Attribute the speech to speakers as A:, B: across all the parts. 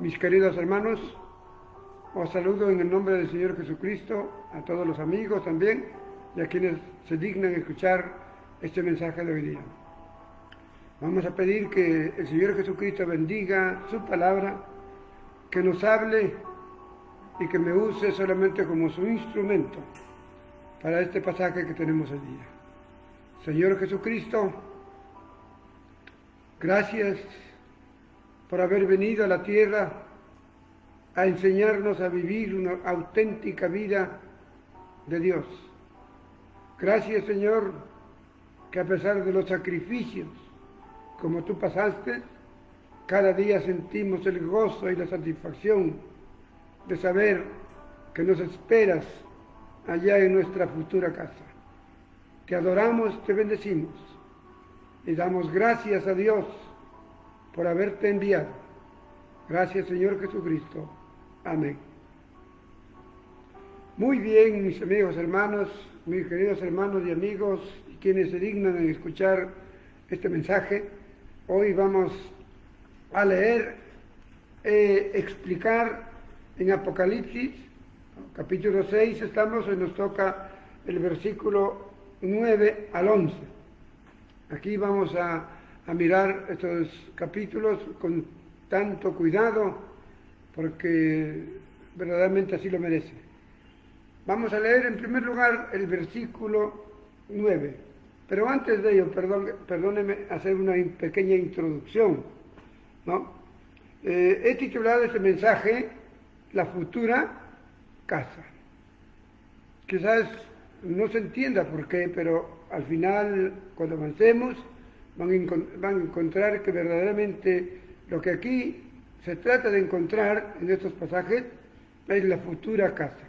A: Mis queridos hermanos, os saludo en el nombre del Señor Jesucristo, a todos los amigos también y a quienes se dignan escuchar este mensaje de hoy día. Vamos a pedir que el Señor Jesucristo bendiga su palabra, que nos hable y que me use solamente como su instrumento para este pasaje que tenemos hoy día. Señor Jesucristo, gracias por haber venido a la tierra a enseñarnos a vivir una auténtica vida de Dios. Gracias, Señor, que a pesar de los sacrificios como tú pasaste, cada día sentimos el gozo y la satisfacción de saber que nos esperas allá en nuestra futura casa. Te adoramos, te bendecimos y damos gracias a Dios por haberte enviado. Gracias, Señor Jesucristo. Amén. Muy bien, mis amigos, hermanos, mis queridos hermanos y amigos, y quienes se dignan en escuchar este mensaje, hoy vamos a leer, explicar en Apocalipsis, capítulo 6, estamos, hoy nos toca el versículo 9 al 11. Aquí vamos a mirar estos capítulos con tanto cuidado, porque verdaderamente así lo merece. Vamos a leer en primer lugar el versículo 9, pero antes de ello, perdónenme hacer una pequeña introducción, ¿no? He titulado este mensaje La futura casa. Quizás no se entienda por qué, pero al final, cuando avancemos, van a encontrar que verdaderamente lo que aquí se trata de encontrar en estos pasajes es la futura casa,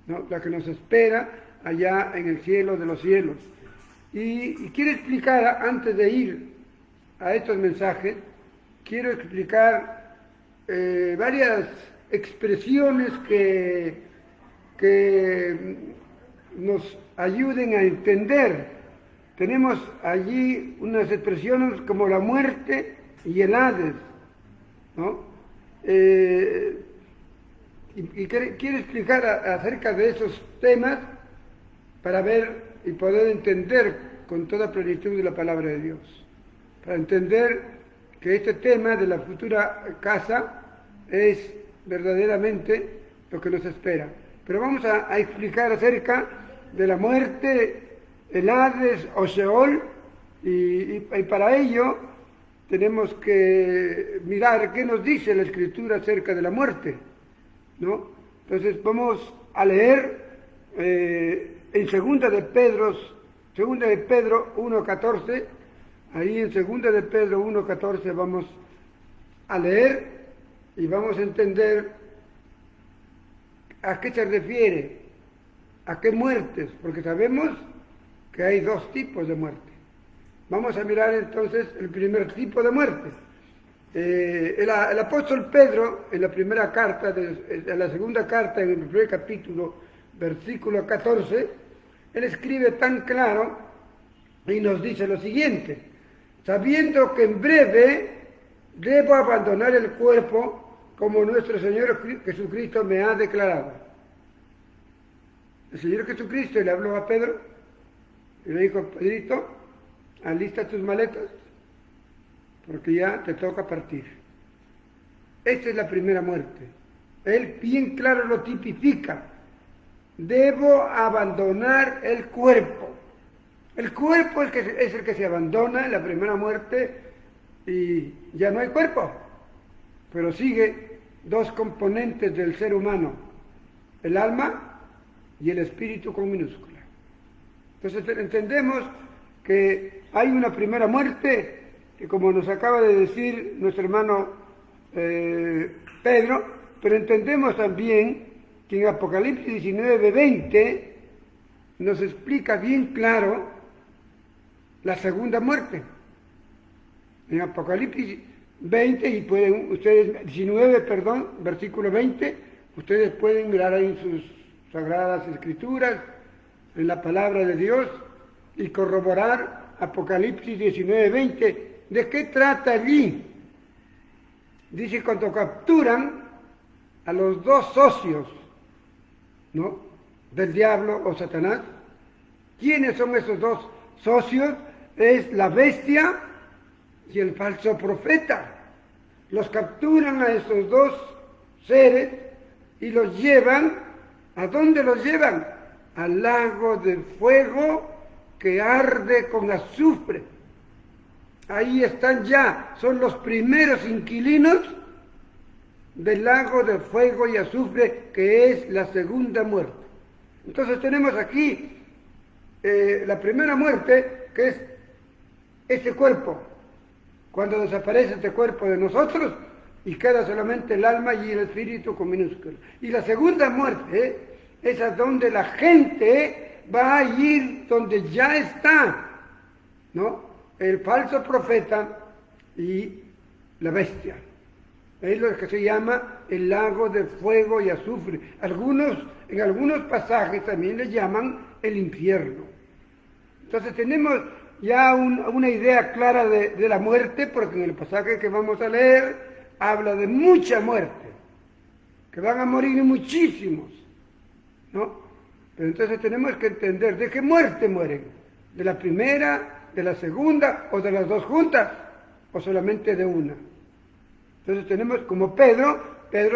A: ¿no? La que nos espera allá en el cielo de los cielos. Y quiero explicar, antes de ir a estos mensajes, quiero explicar varias expresiones que nos ayuden a entender. Tenemos allí unas expresiones como la muerte y el Hades, ¿no? Y quiero explicar acerca de esos temas para ver y poder entender con toda plenitud de la palabra de Dios. Para entender que este tema de la futura casa es verdaderamente lo que nos espera. Pero vamos a explicar acerca de la muerte, el Hades o Sheol, y para ello tenemos que mirar qué nos dice la Escritura acerca de la muerte, ¿no? Entonces vamos a leer en segunda de Pedro 1:14, ahí en segunda de Pedro 1:14 vamos a leer y vamos a entender a qué se refiere, a qué muertes, porque sabemos que hay dos tipos de muerte. Vamos a mirar entonces el primer tipo de muerte. El apóstol Pedro, en la primera carta, en la segunda carta, en el primer capítulo, versículo 14, él escribe tan claro y nos dice lo siguiente: sabiendo que en breve debo abandonar el cuerpo como nuestro Señor Jesucristo me ha declarado. El Señor Jesucristo le habló a Pedro y le dijo: Pedrito, alista tus maletas porque ya te toca partir. Esta es la primera muerte. Él bien claro lo tipifica. Debo abandonar el cuerpo. El cuerpo es el que se abandona en la primera muerte y ya no hay cuerpo. Pero sigue dos componentes del ser humano: el alma y el espíritu con minúscula. Entonces entendemos que hay una primera muerte, que como nos acaba de decir nuestro hermano Pedro, pero entendemos también que en Apocalipsis 19:20 nos explica bien claro la segunda muerte. En Apocalipsis 20, y pueden ustedes, 19, versículo 20, ustedes pueden mirar ahí en sus sagradas escrituras, en la palabra de Dios, y corroborar Apocalipsis 19:20. ¿De qué trata allí? Dice cuando capturan a los dos socios, ¿no?, del diablo o Satanás. ¿Quiénes son esos dos socios? Es la bestia y el falso profeta. Los capturan a esos dos seres y los llevan. ¿A dónde los llevan? Al lago de fuego que arde con azufre. Ahí están ya, son los primeros inquilinos del lago de fuego y azufre, que es la segunda muerte. Entonces tenemos aquí la primera muerte, que es este cuerpo, cuando desaparece este cuerpo de nosotros y queda solamente el alma y el espíritu con minúsculo. Y la segunda muerte es a donde la gente va a ir, donde ya está, ¿no?, el falso profeta y la bestia. Es lo que se llama el lago de fuego y azufre. En algunos pasajes también le llaman el infierno. Entonces tenemos ya una idea clara de la muerte, porque en el pasaje que vamos a leer habla de mucha muerte, que van a morir muchísimos, ¿no? Pero entonces tenemos que entender de qué muerte mueren, de la primera, de la segunda o de las dos juntas, o solamente de una. Entonces tenemos como Pedro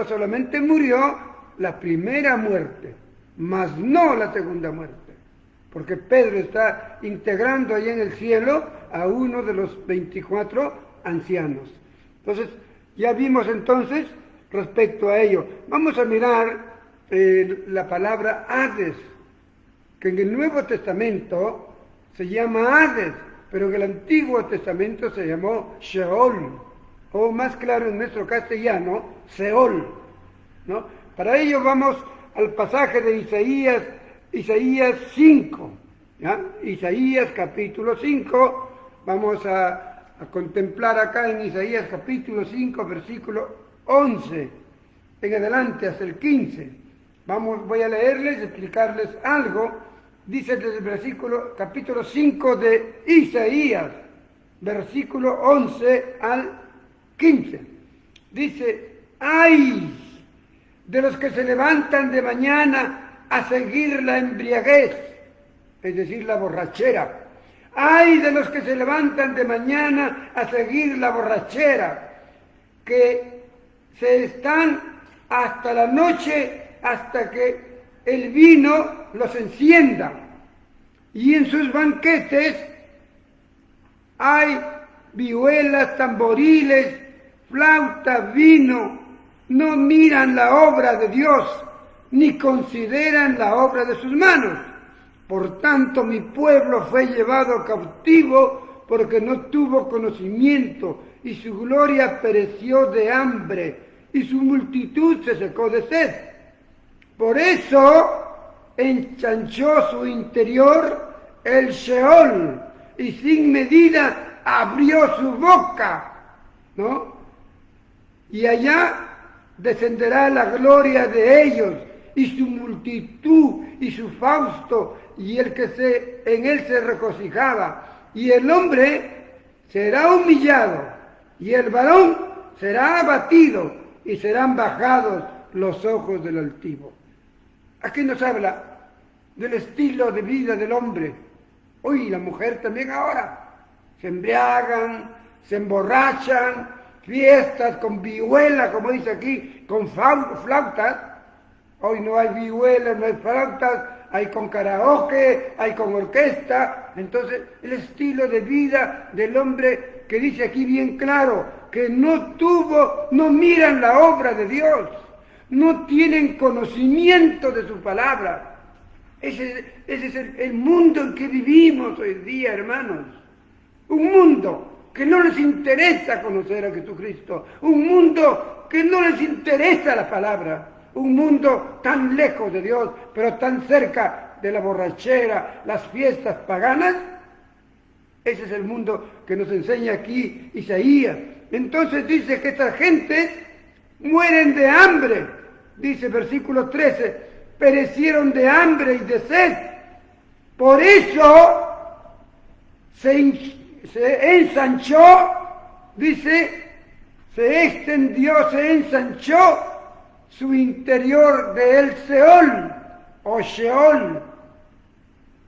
A: solamente murió la primera muerte, mas no la segunda muerte, porque Pedro está integrando ahí en el cielo a uno de los 24 ancianos. Entonces ya vimos entonces respecto a ello. Vamos a mirar la palabra Hades, que en el Nuevo Testamento se llama Hades, pero en el Antiguo Testamento se llamó Sheol, o más claro en nuestro castellano, Seol, ¿no? Para ello vamos al pasaje de Isaías 5, ¿ya? Isaías capítulo 5, vamos a contemplar acá en Isaías capítulo 5, versículo 11, en adelante hasta el 15. Voy a leerles, explicarles algo. Dice desde el capítulo 5 de Isaías, versículo 11 al 15. Dice: ¡ay de los que se levantan de mañana a seguir la embriaguez, es decir, la borrachera! ¡Ay de los que se levantan de mañana a seguir la borrachera, que se están hasta la noche, hasta que el vino los encienda, y en sus banquetes hay vihuelas, tamboriles, flauta, vino? No miran la obra de Dios, ni consideran la obra de sus manos. Por tanto, mi pueblo fue llevado cautivo porque no tuvo conocimiento, y su gloria pereció de hambre, y su multitud se secó de sed. Por eso enchanchó su interior el Sheol, y sin medida abrió su boca, ¿no? Y allá descenderá la gloria de ellos, y su multitud, y su fausto, y el que en él se regocijaba. Y el hombre será humillado, y el varón será abatido, y serán bajados los ojos del altivo. Aquí nos habla del estilo de vida del hombre. Hoy la mujer también ahora. Se embriagan, se emborrachan, fiestas con vihuela, como dice aquí, con flautas. Hoy no hay vihuelas, no hay flautas, hay con karaoke, hay con orquesta. Entonces, el estilo de vida del hombre, que dice aquí bien claro, que no miran la obra de Dios, no tienen conocimiento de su palabra. Ese es el mundo en que vivimos hoy día, hermanos. Un mundo que no les interesa conocer a Jesucristo, un mundo que no les interesa la palabra, un mundo tan lejos de Dios, pero tan cerca de la borrachera, las fiestas paganas. Ese es el mundo que nos enseña aquí Isaías. Entonces dice que estas gentes mueren de hambre. Dice versículo 13, perecieron de hambre y de sed. Por eso se ensanchó, dice, se extendió, se ensanchó su interior de el Seol o Sheol.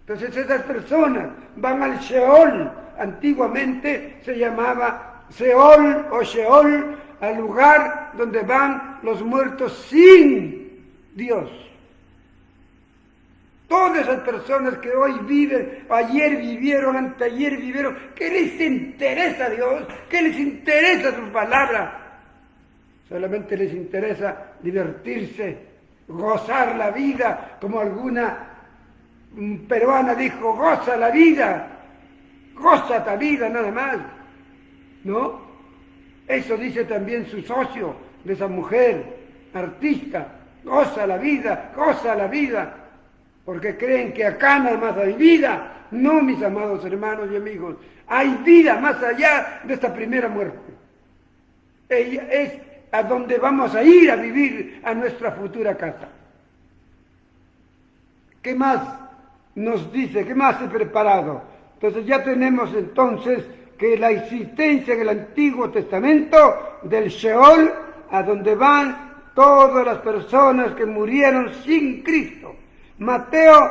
A: Entonces esas personas van al Sheol. Antiguamente se llamaba Seol o Sheol, al lugar donde van los muertos sin Dios. Todas esas personas que hoy viven, ayer vivieron, anteayer vivieron, ¿qué les interesa a Dios? ¿Qué les interesa su palabra? Solamente les interesa divertirse, gozar la vida, como alguna peruana dijo, goza la vida, goza la vida nada más, ¿no? Eso dice también su socio de esa mujer, artista, goza la vida, porque creen que acá nada más hay vida. No, mis amados hermanos y amigos, hay vida más allá de esta primera muerte. Ella es a donde vamos a ir a vivir a nuestra futura casa. ¿Qué más nos dice? ¿Qué más he preparado? Entonces ya tenemos entonces que la existencia en el Antiguo Testamento del Sheol, a donde van todas las personas que murieron sin Cristo. Mateo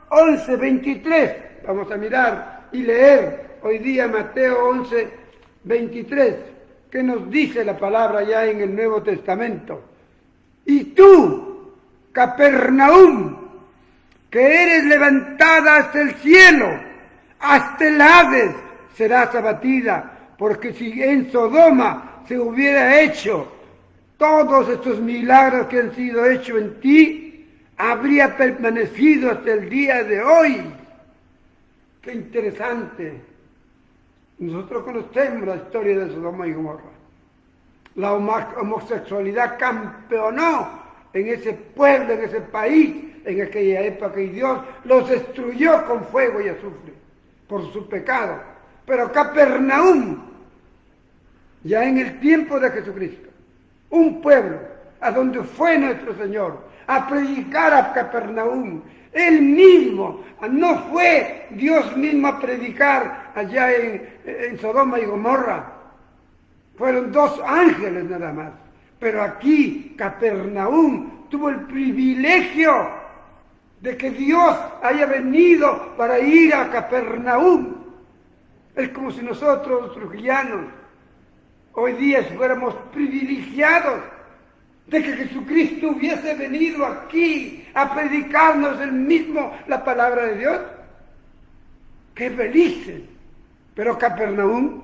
A: 11, 23. Vamos a mirar y leer hoy día Mateo 11, 23. ¿Qué nos dice la palabra ya en el Nuevo Testamento? Y tú, Capernaum, que eres levantada hasta el cielo, hasta el Hades, serás abatida, porque si en Sodoma se hubiera hecho todos estos milagros que han sido hechos en ti, habría permanecido hasta el día de hoy. ¡Qué interesante! Nosotros conocemos la historia de Sodoma y Gomorra. La homosexualidad campeonó en ese pueblo, en ese país, en aquella época, y Dios los destruyó con fuego y azufre por su pecado. Pero Capernaum, ya en el tiempo de Jesucristo, un pueblo a donde fue nuestro Señor a predicar a Capernaum, Él mismo, no fue Dios mismo a predicar allá en Sodoma y Gomorra, fueron 2 ángeles nada más, pero aquí Capernaum tuvo el privilegio de que Dios haya venido para ir a Capernaum. Es como si nosotros, los trujillanos, hoy día fuéramos privilegiados de que Jesucristo hubiese venido aquí a predicarnos el mismo la palabra de Dios. ¡Qué felices! Pero Capernaum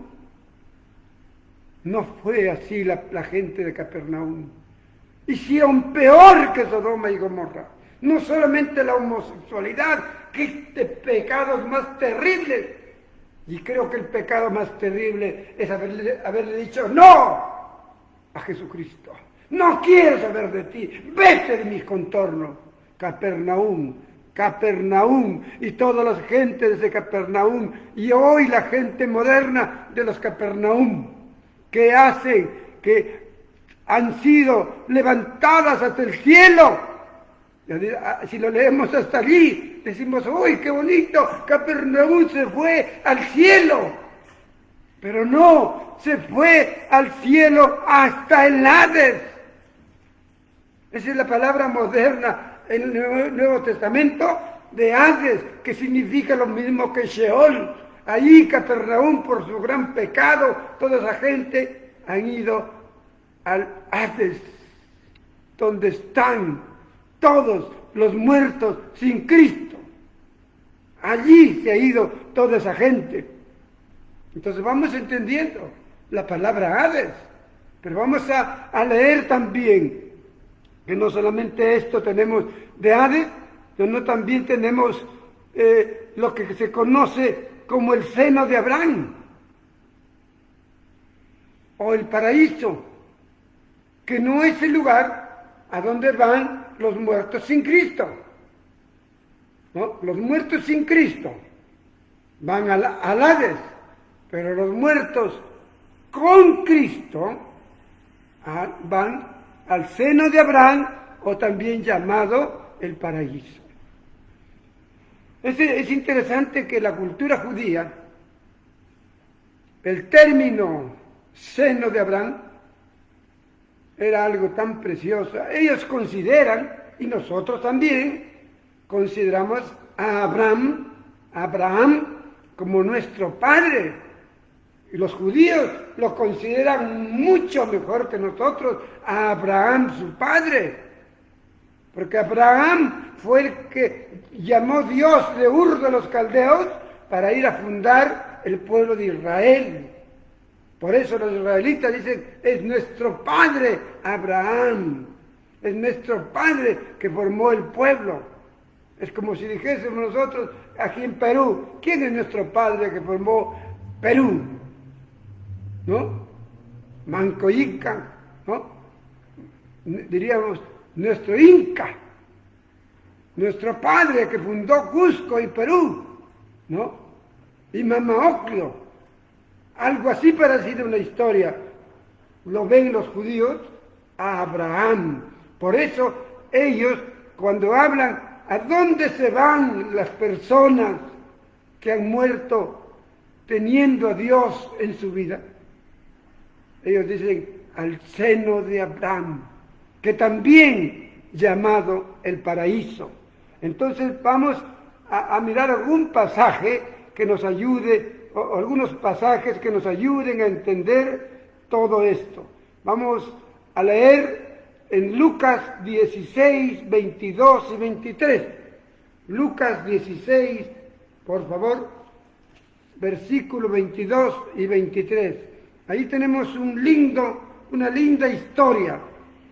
A: no fue así la gente de Capernaum. Hicieron peor que Sodoma y Gomorra. No solamente la homosexualidad, que de pecados más terribles. Y creo que el pecado más terrible es haberle dicho no a Jesucristo. No quiero saber de ti, vete de mis contornos. Capernaum, y todas las gentes de Capernaum, y hoy la gente moderna de los Capernaum, que hacen, que han sido levantadas hasta el cielo. Si lo leemos hasta allí, decimos, uy, qué bonito, Capernaum se fue al cielo. Pero no, se fue al cielo hasta el Hades. Esa es la palabra moderna en el Nuevo Testamento de Hades, que significa lo mismo que Sheol. Allí Capernaum, por su gran pecado, toda esa gente han ido al Hades, donde están todos los muertos sin Cristo. Allí se ha ido toda esa gente. Entonces vamos entendiendo la palabra Hades, pero vamos a leer también que no solamente esto tenemos de Hades, sino también tenemos lo que se conoce como el seno de Abraham, o el paraíso, que no es el lugar a donde van los muertos sin Cristo. ¿No? Los muertos sin Cristo van al Hades, pero los muertos con Cristo van al seno de Abraham, o también llamado el paraíso. Es interesante que la cultura judía, el término seno de Abraham, Era algo tan precioso. Ellos consideran, y nosotros también, consideramos a Abraham como nuestro padre. Y los judíos lo consideran mucho mejor que nosotros, a Abraham su padre. Porque Abraham fue el que llamó Dios de Ur de los Caldeos para ir a fundar el pueblo de Israel. Por eso los israelitas dicen, es nuestro padre Abraham, es nuestro padre que formó el pueblo. Es como si dijésemos nosotros aquí en Perú, ¿quién es nuestro padre que formó Perú? ¿No? Manco Inca, ¿no? Diríamos, nuestro Inca, nuestro padre que fundó Cusco y Perú, ¿no? Y Mamaoclio, algo así parecido a una historia, lo ven los judíos a Abraham. Por eso ellos, cuando hablan, ¿a dónde se van las personas que han muerto teniendo a Dios en su vida? Ellos dicen, al seno de Abraham, que también llamado el paraíso. Entonces vamos a mirar algún pasaje que nos ayude, o algunos pasajes que nos ayuden a entender todo esto. Vamos a leer en Lucas 16, 22 y 23. Lucas 16, por favor, versículo 22 y 23. Ahí tenemos una linda historia.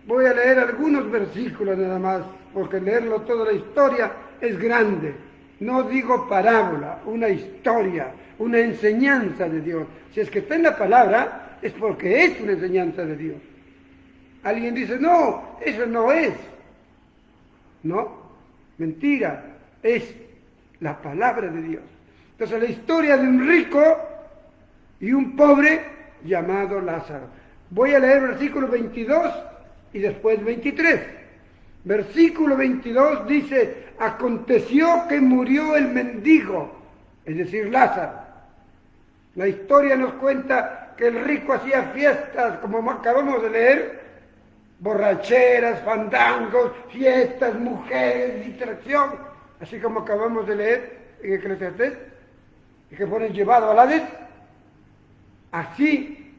A: Voy a leer algunos versículos nada más, porque leerlo toda la historia es grande. No digo parábola, una historia, una enseñanza de Dios. Si es que está en la palabra, es porque es una enseñanza de Dios. Alguien dice, no, eso no es. No, mentira, es la palabra de Dios. Entonces la historia de un rico y un pobre llamado Lázaro. Voy a leer versículo 22 y después 23. Versículo 22 dice, aconteció que murió el mendigo, es decir, Lázaro. La historia nos cuenta que el rico hacía fiestas, como acabamos de leer, borracheras, fandangos, fiestas, mujeres, distracción, así como acabamos de leer en Eclesiastés, y que fueron llevados al Hades. Así,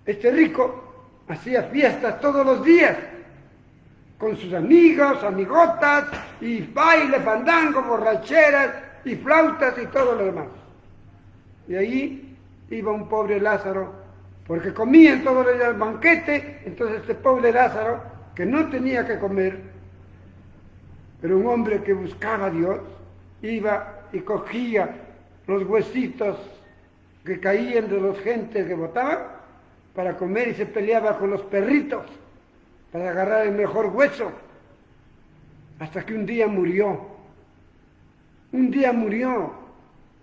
A: este rico hacía fiestas todos los días, con sus amigos, amigotas, y baile, fandango, borracheras, y flautas, y todo lo demás. Y ahí iba un pobre Lázaro, porque comían todos los días el banquete. Entonces este pobre Lázaro, que no tenía que comer, pero un hombre que buscaba a Dios, iba y cogía los huesitos que caían de los gentes que votaban para comer, y se peleaba con los perritos para agarrar el mejor hueso, hasta que un día murió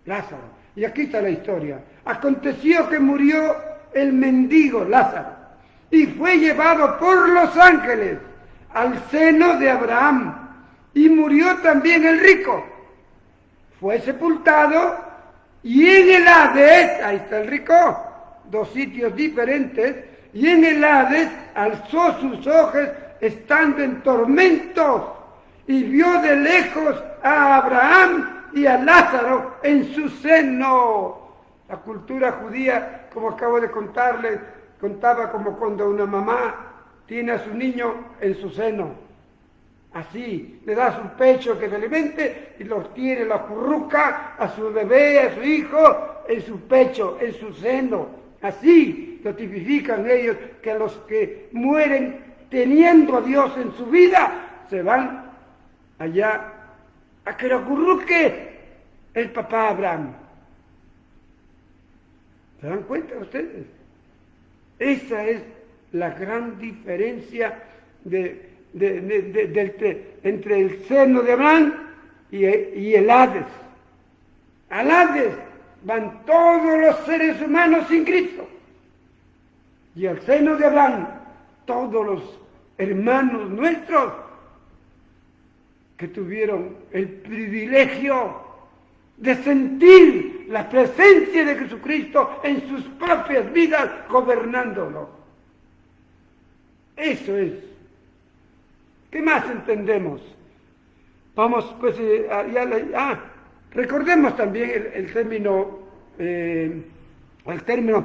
A: Lázaro. Y aquí está la historia. Aconteció que murió el mendigo Lázaro, y fue llevado por los ángeles al seno de Abraham, y murió también el rico. Fue sepultado, y en el Hades, ahí está el rico, dos sitios diferentes, y en el Hades alzó sus ojos estando en tormentos, y vio de lejos a Abraham y a Lázaro en su seno. La cultura judía, como acabo de contarles, contaba como cuando una mamá tiene a su niño en su seno. Así, le da su pecho que se alimente y lo tiene, la acurruca a su bebé, a su hijo, en su pecho, en su seno. Así lo tipifican ellos, que a los que mueren teniendo a Dios en su vida, se van allá a que lo acurruque el papá Abraham. ¿Se dan cuenta ustedes? Esa es la gran diferencia entre el seno de Abraham y el Hades. Al Hades van todos los seres humanos sin Cristo, y al seno de Abraham todos los hermanos nuestros que tuvieron el privilegio de sentir la presencia de Jesucristo en sus propias vidas, gobernándolo. Eso es. ¿Qué más entendemos? Vamos, pues, recordemos también el término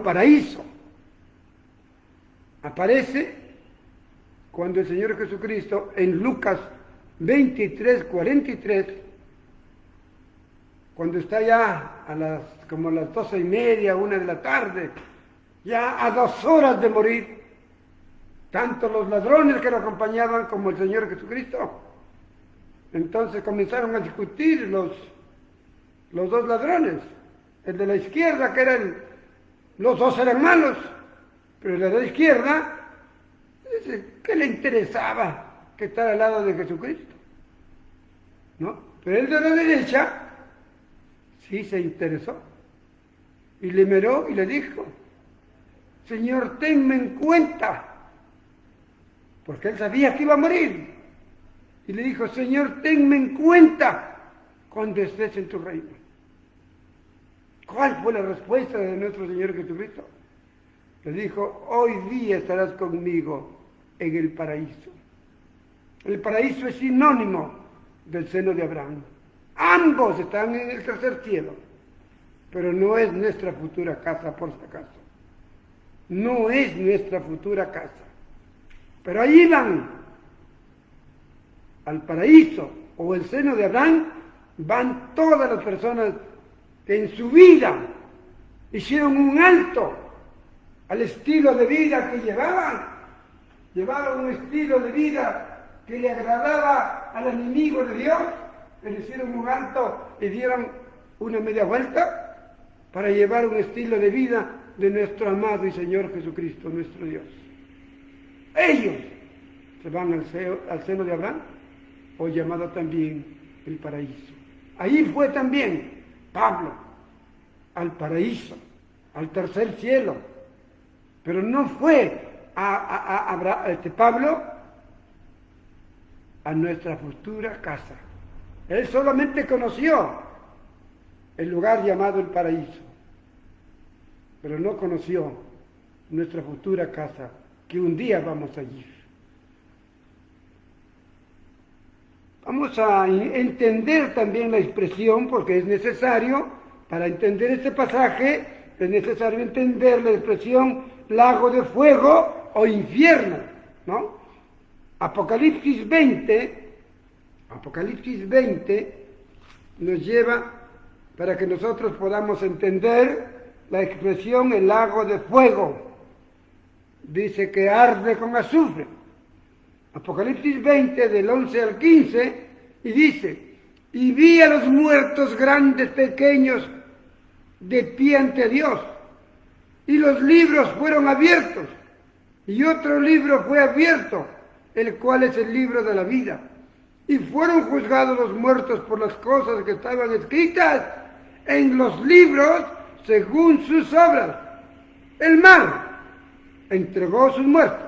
A: paraíso. Aparece cuando el Señor Jesucristo en Lucas 23:43, cuando está ya como a las 12:30, 1 de la tarde, ya a 2 horas de morir, tanto los ladrones que lo acompañaban como el Señor Jesucristo. Entonces comenzaron a discutir los 2 ladrones. El de la izquierda, los 2 eran malos, pero el de la izquierda, ¿qué le interesaba que estar al lado de Jesucristo? ¿No? Pero el de la derecha sí se interesó y le miró y le dijo: Señor, tenme en cuenta, porque él sabía que iba a morir. Y le dijo: Señor, tenme en cuenta cuando estés en tu reino. ¿Cuál fue la respuesta de nuestro Señor Jesucristo? Le dijo: hoy día estarás conmigo en el paraíso. El paraíso es sinónimo del seno de Abraham. Ambos están en el tercer cielo, pero no es nuestra futura casa, por si acaso. No es nuestra futura casa. Pero ahí van, al paraíso o el seno de Abraham, van todas las personas que en su vida hicieron un alto al estilo de vida que llevaban. Llevaban un estilo de vida que le agradaba al enemigo de Dios, pero hicieron un alto y dieron una media vuelta para llevar un estilo de vida de nuestro amado y Señor Jesucristo, nuestro Dios. Ellos se van al seno de Abraham, o llamado también el paraíso. Ahí fue también Pablo, al paraíso, al tercer cielo, pero no fue Pablo a nuestra futura casa. Él solamente conoció el lugar llamado el paraíso, pero no conoció nuestra futura casa, que un día vamos a ir. Vamos a entender también la expresión, porque es necesario, para entender este pasaje, es necesario entender la expresión lago de fuego o infierno, ¿no? Apocalipsis 20 nos lleva para que nosotros podamos entender la expresión el lago de fuego. Dice que arde con azufre. Apocalipsis 20, del 11 al 15, y dice: y vi a los muertos grandes, pequeños, de pie ante Dios, y los libros fueron abiertos, y otro libro fue abierto, el cual es el libro de la vida, y fueron juzgados los muertos por las cosas que estaban escritas en los libros según sus obras. El mar entregó sus muertos,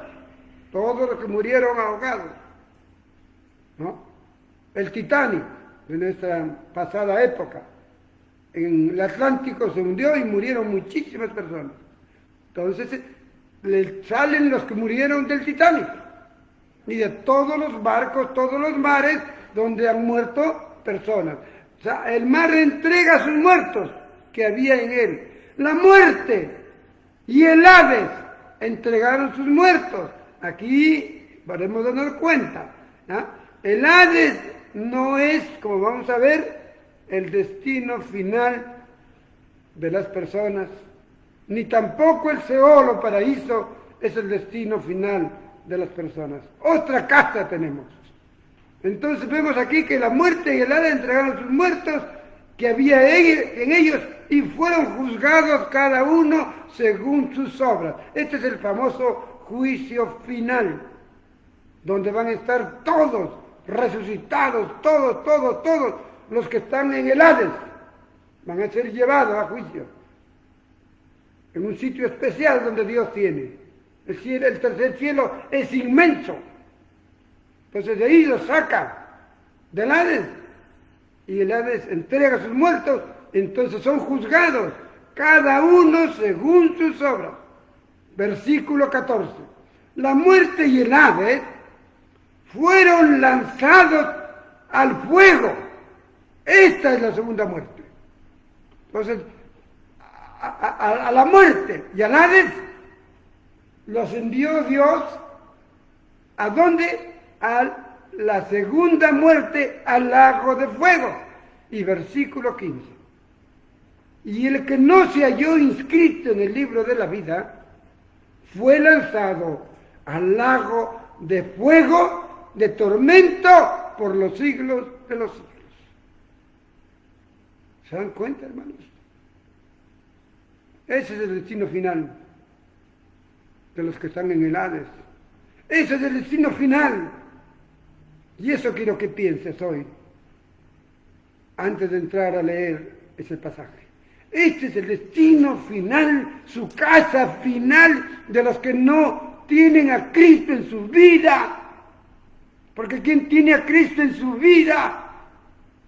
A: todos los que murieron ahogados, ¿no? El Titanic, de nuestra pasada época, en el Atlántico se hundió y murieron muchísimas personas. Entonces le salen los que murieron del Titanic y de todos los barcos, todos los mares donde han muerto personas. O sea, el mar entrega sus muertos que había en él. La muerte y el Hades entregaron sus muertos. Aquí podemos darnos cuenta, ¿no? El Hades no es, como vamos a ver, el destino final de las personas, ni tampoco el Seol o paraíso es el destino final de las personas. Otra casa tenemos. Entonces vemos aquí que la muerte y el Hades entregaron sus muertos que había en ellos y fueron juzgados cada uno según sus obras. Este es el famoso juicio final, donde van a estar todos resucitados, todos los que están en el Hades, van a ser llevados a juicio, en un sitio especial donde Dios tiene. El tercer cielo es inmenso, entonces de ahí los saca del Hades, y el Hades entrega a sus muertos, entonces son juzgados, cada uno según sus obras. Versículo 14. la muerte y el Hades fueron lanzados al fuego. Esta es la segunda muerte. Entonces, a la muerte y al Hades los envió Dios. ¿A dónde? A la segunda muerte, al lago de fuego. Y versículo 15. Y el que no se halló inscrito en el libro de la vida fue lanzado al lago de fuego, de tormento, por los siglos de los siglos. ¿Se dan cuenta, hermanos? Ese es el destino final de los que están en el Hades. Ese es el destino final. Y eso quiero que pienses hoy, antes de entrar a leer ese pasaje. Este es el destino final, su casa final de los que no tienen a Cristo en su vida. Porque quien tiene a Cristo en su vida,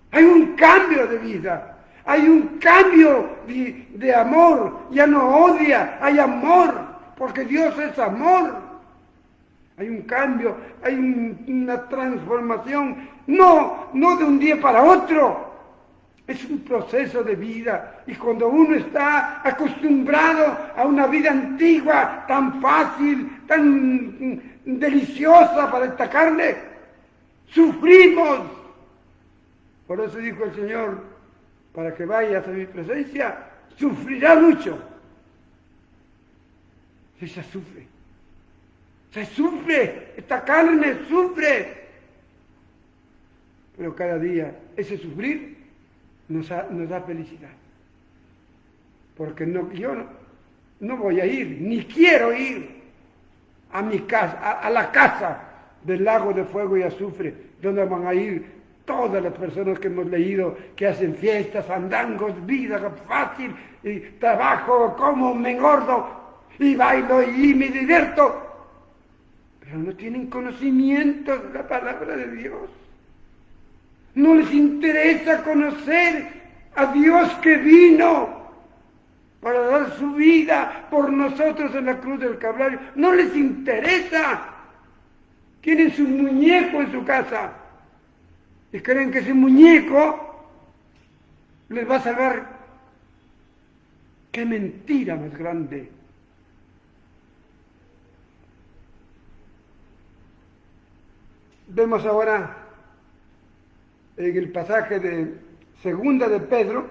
A: hay un cambio de vida, hay un cambio de amor. Ya no odia, hay amor, porque Dios es amor. Hay un cambio, hay una transformación, no de un día para otro. Es un proceso de vida. Y cuando uno está acostumbrado a una vida antigua, tan fácil, tan deliciosa para esta carne, sufrimos. Por eso dijo el Señor, para que vayas a mi presencia, sufrirá mucho. Si se sufre. Se sufre, esta carne sufre. Pero cada día ese sufrir nos da felicidad. Porque yo no voy a ir, ni quiero ir a mi casa, a la casa del lago de fuego y azufre, donde van a ir todas las personas que hemos leído, que hacen fiestas, fandangos, vida fácil, y trabajo, como, me engordo, y bailo y me divierto. Pero no tienen conocimiento de la palabra de Dios. No les interesa conocer a Dios que vino para dar su vida por nosotros en la cruz del Calvario. No les interesa. Tienen su muñeco en su casa y creen que ese muñeco les va a salvar. ¡Qué mentira más grande! Vemos ahora en el pasaje de Segunda de Pedro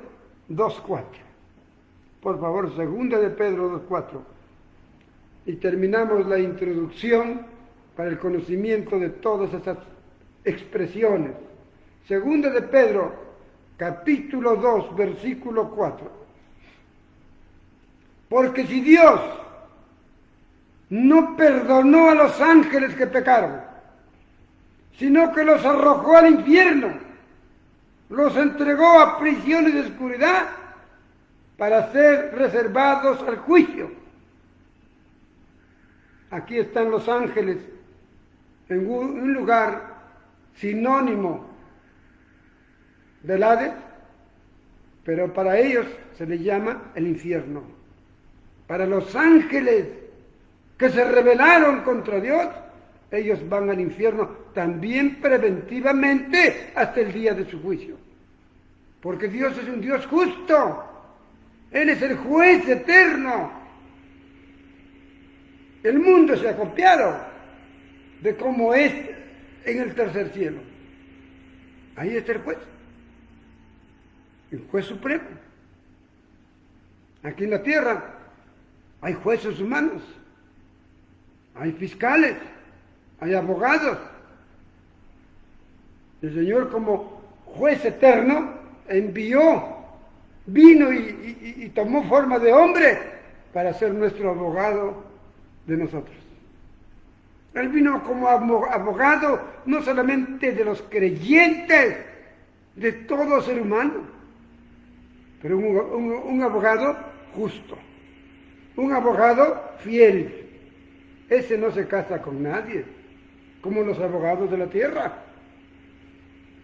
A: 2:4. Por favor, Segunda de Pedro 2:4. Y terminamos la introducción para el conocimiento de todas esas expresiones. Segunda de Pedro, capítulo 2, versículo 4. Porque si Dios no perdonó a los ángeles que pecaron, sino que los arrojó al infierno, los entregó a prisiones de oscuridad para ser reservados al juicio. Aquí están los ángeles en un lugar sinónimo del Hades, pero para ellos se les llama el infierno. Para los ángeles que se rebelaron contra Dios, ellos van al infierno también preventivamente hasta el día de su juicio. Porque Dios es un Dios justo. Él es el juez eterno. El mundo se ha copiado de cómo es en el tercer cielo. Ahí está el juez supremo. Aquí en la tierra hay jueces humanos, hay fiscales, hay abogados. El Señor, como juez eterno, vino y tomó forma de hombre para ser nuestro abogado de nosotros. Él vino como abogado no solamente de los creyentes, de todo ser humano, pero un abogado justo, un abogado fiel. Ese no se casa con nadie, como los abogados de la tierra.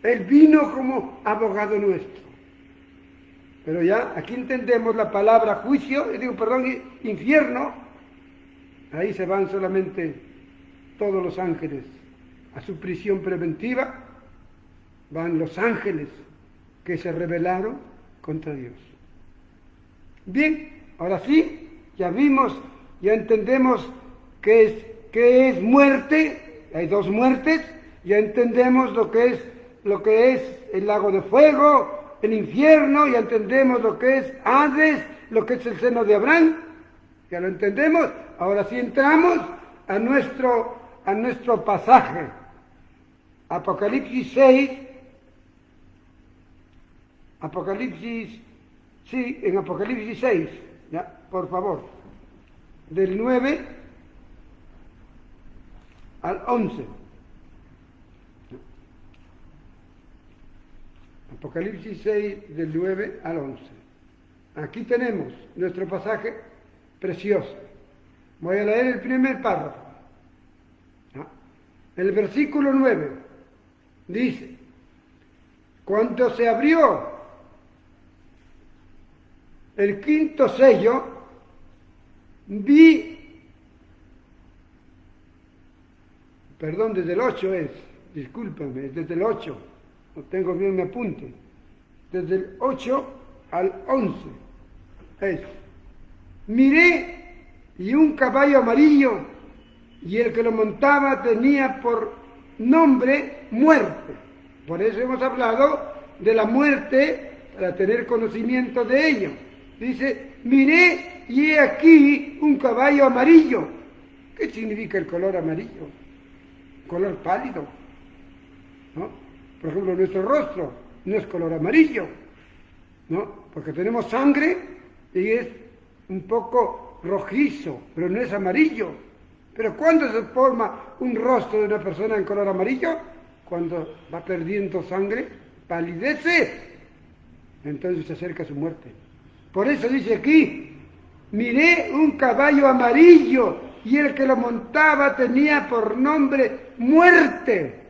A: Él vino como abogado nuestro. Pero ya, aquí entendemos la palabra juicio, infierno. Ahí se van solamente todos los ángeles a su prisión preventiva, van los ángeles que se rebelaron contra Dios. Bien, ahora sí, ya vimos, ya entendemos qué es muerte, hay dos muertes, ya entendemos lo que es el lago de fuego, el infierno, ya entendemos lo que es Hades, lo que es el seno de Abraham, ya lo entendemos. Ahora sí entramos a nuestro pasaje. Apocalipsis 6, en Apocalipsis 6, ya, por favor, del 9 al 11. Apocalipsis 6, del 9 al 11. Aquí tenemos nuestro pasaje precioso. Voy a leer el primer párrafo. El versículo 9 dice: cuando se abrió el quinto sello, desde el 8 discúlpenme, desde el 8, no tengo bien mi apunte, desde el 8 al 11, miré y un caballo amarillo, y el que lo montaba tenía por nombre muerte. Por eso hemos hablado de la muerte, para tener conocimiento de ello. Dice, miré y he aquí un caballo amarillo. ¿Qué significa el color amarillo? Color pálido, ¿no? Por ejemplo, nuestro rostro no es color amarillo, ¿no? Porque tenemos sangre y es un poco rojizo, pero no es amarillo. Pero ¿cuándo se forma un rostro de una persona en color amarillo? Cuando va perdiendo sangre, palidece, entonces se acerca a su muerte. Por eso dice aquí, miré un caballo amarillo y el que lo montaba tenía por nombre muerte.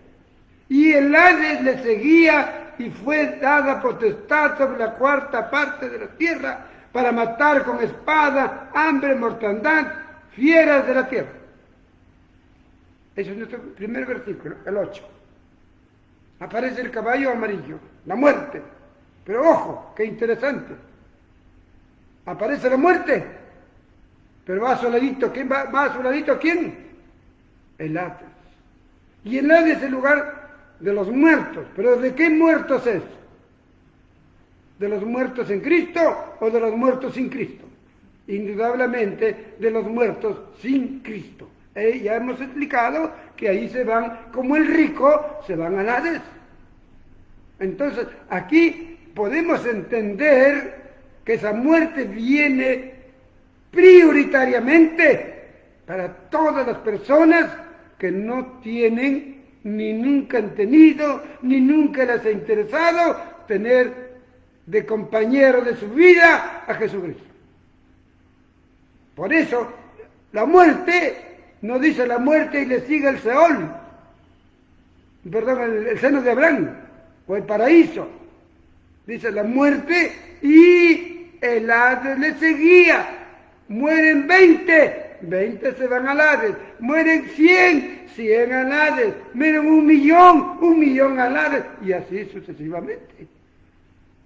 A: Y el Hades le seguía y fue dada potestad sobre la cuarta parte de la tierra para matar con espada, hambre, mortandad, fieras de la tierra. Ese es nuestro primer versículo, el 8. Aparece el caballo amarillo, la muerte. Pero ojo, qué interesante. Aparece la muerte, pero va a su ladito. ¿Quién va a su ladito? ¿Quién? El Hades. Y el Hades es el lugar de los muertos. ¿Pero de qué muertos es? ¿De los muertos en Cristo o de los muertos sin Cristo? Indudablemente de los muertos sin Cristo. Ya hemos explicado que ahí se van, como el rico, se van al Hades. Entonces, aquí podemos entender que esa muerte viene prioritariamente para todas las personas que no tienen, ni nunca han tenido, ni nunca les ha interesado tener de compañero de su vida a Jesucristo. Por eso, la muerte no dice la muerte y le sigue el Seol, perdón, el seno de Abraham, o el paraíso. Dice la muerte y el Hades le seguía. Mueren 20 se van al Hades. Mueren 100 al Hades. Mueren 1.000.000 al Hades. Y así sucesivamente.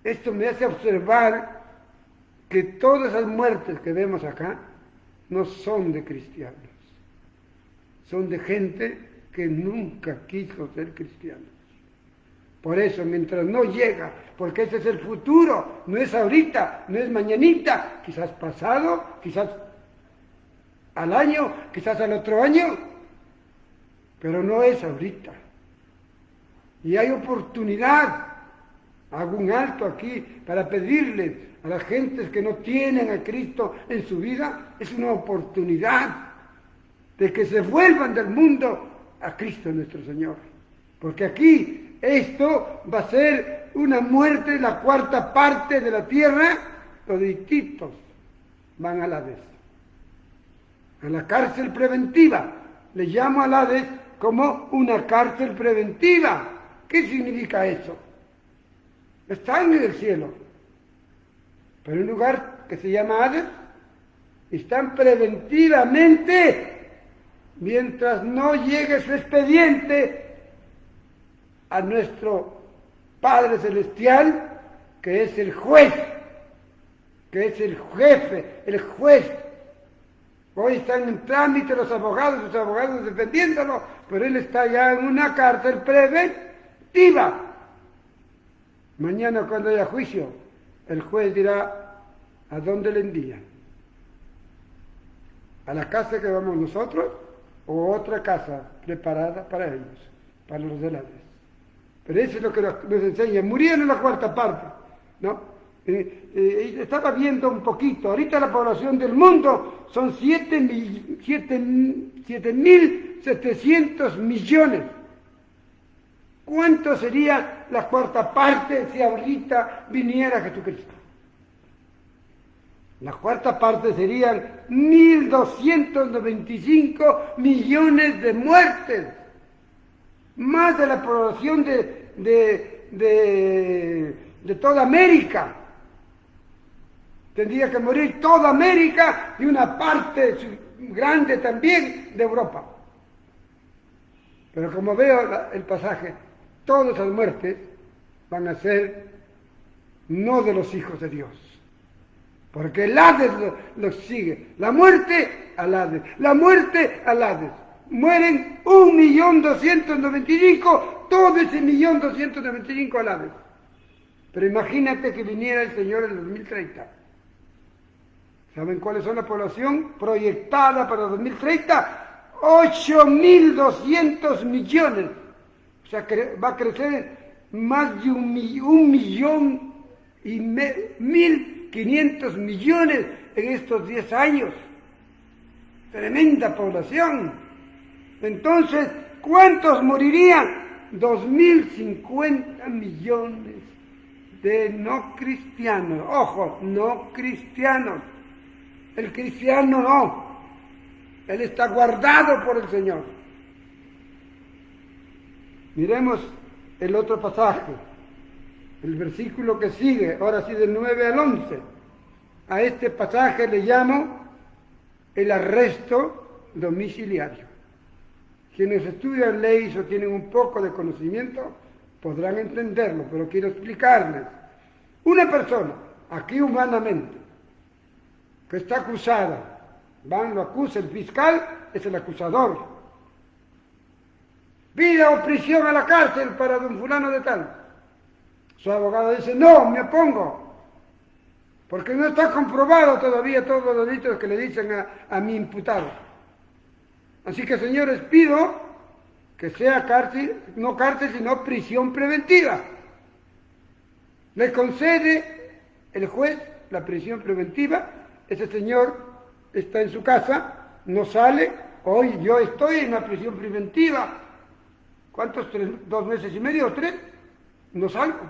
A: Esto me hace observar que todas esas muertes que vemos acá no son de cristianos. Son de gente que nunca quiso ser cristianos. Por eso, mientras no llega, porque ese es el futuro, no es ahorita, no es mañanita, quizás pasado, quizás al año, quizás al otro año, pero no es ahorita. Y hay oportunidad. Hago un alto aquí para pedirles a las gentes que no tienen a Cristo en su vida, es una oportunidad de que se vuelvan del mundo a Cristo nuestro Señor. Porque aquí esto va a ser una muerte, la cuarta parte de la tierra, todititos van al Hades, a la cárcel preventiva. Le llamo al Hades como una cárcel preventiva. ¿Qué significa eso? Están en el cielo, pero en un lugar que se llama Hades, están preventivamente mientras no llegue su expediente a nuestro Padre Celestial, que es el juez, que es el jefe, el juez. Hoy están en trámite los abogados defendiéndolo, pero él está ya en una cárcel preventiva. Mañana cuando haya juicio, el juez dirá a dónde le envían. ¿A la casa que vamos nosotros o otra casa preparada para ellos, para los del Hades? Pero eso es lo que nos enseña. Murieron la cuarta parte, ¿no? Estaba viendo un poquito. Ahorita la población del mundo son 7.700 millones. ¿Cuánto sería la cuarta parte si ahorita viniera Jesucristo? La cuarta parte serían 1.295 millones de muertes. Más de la población de toda América. Tendría que morir toda América y una parte grande también de Europa. Pero como veo el pasaje, todas esas muertes van a ser no de los hijos de Dios. Porque el Hades los sigue. La muerte al Hades. La muerte al Hades. Mueren 1.295.000, todo ese 1.295.000 al Hades. Pero imagínate que viniera el Señor en el 2030. ¿Saben cuáles son la población proyectada para 2030? 8.200 millones. O sea, que va a crecer más de 1.500.000 millones en estos 10 años. Tremenda población. Entonces, ¿cuántos morirían? 2.050 millones de no cristianos. Ojo, no cristianos. El cristiano no. Él está guardado por el Señor. Miremos el otro pasaje, el versículo que sigue, ahora sí del 9 al 11. A este pasaje le llamo el arresto domiciliario. Quienes estudian leyes o tienen un poco de conocimiento podrán entenderlo, pero quiero explicarles. Una persona, aquí humanamente, que está acusada, lo acusa el fiscal, es el acusador. Pide prisión a la cárcel para don fulano de tal. Su abogado dice, no, me opongo, porque no está comprobado todavía todos los delitos que le dicen a mi imputado. Así que, señores, pido que sea cárcel, no cárcel, sino prisión preventiva. Le concede el juez la prisión preventiva. Ese señor está en su casa, no sale. Hoy yo estoy en una prisión preventiva. ¿Cuántos? 2 meses y medio o 3. No salgo.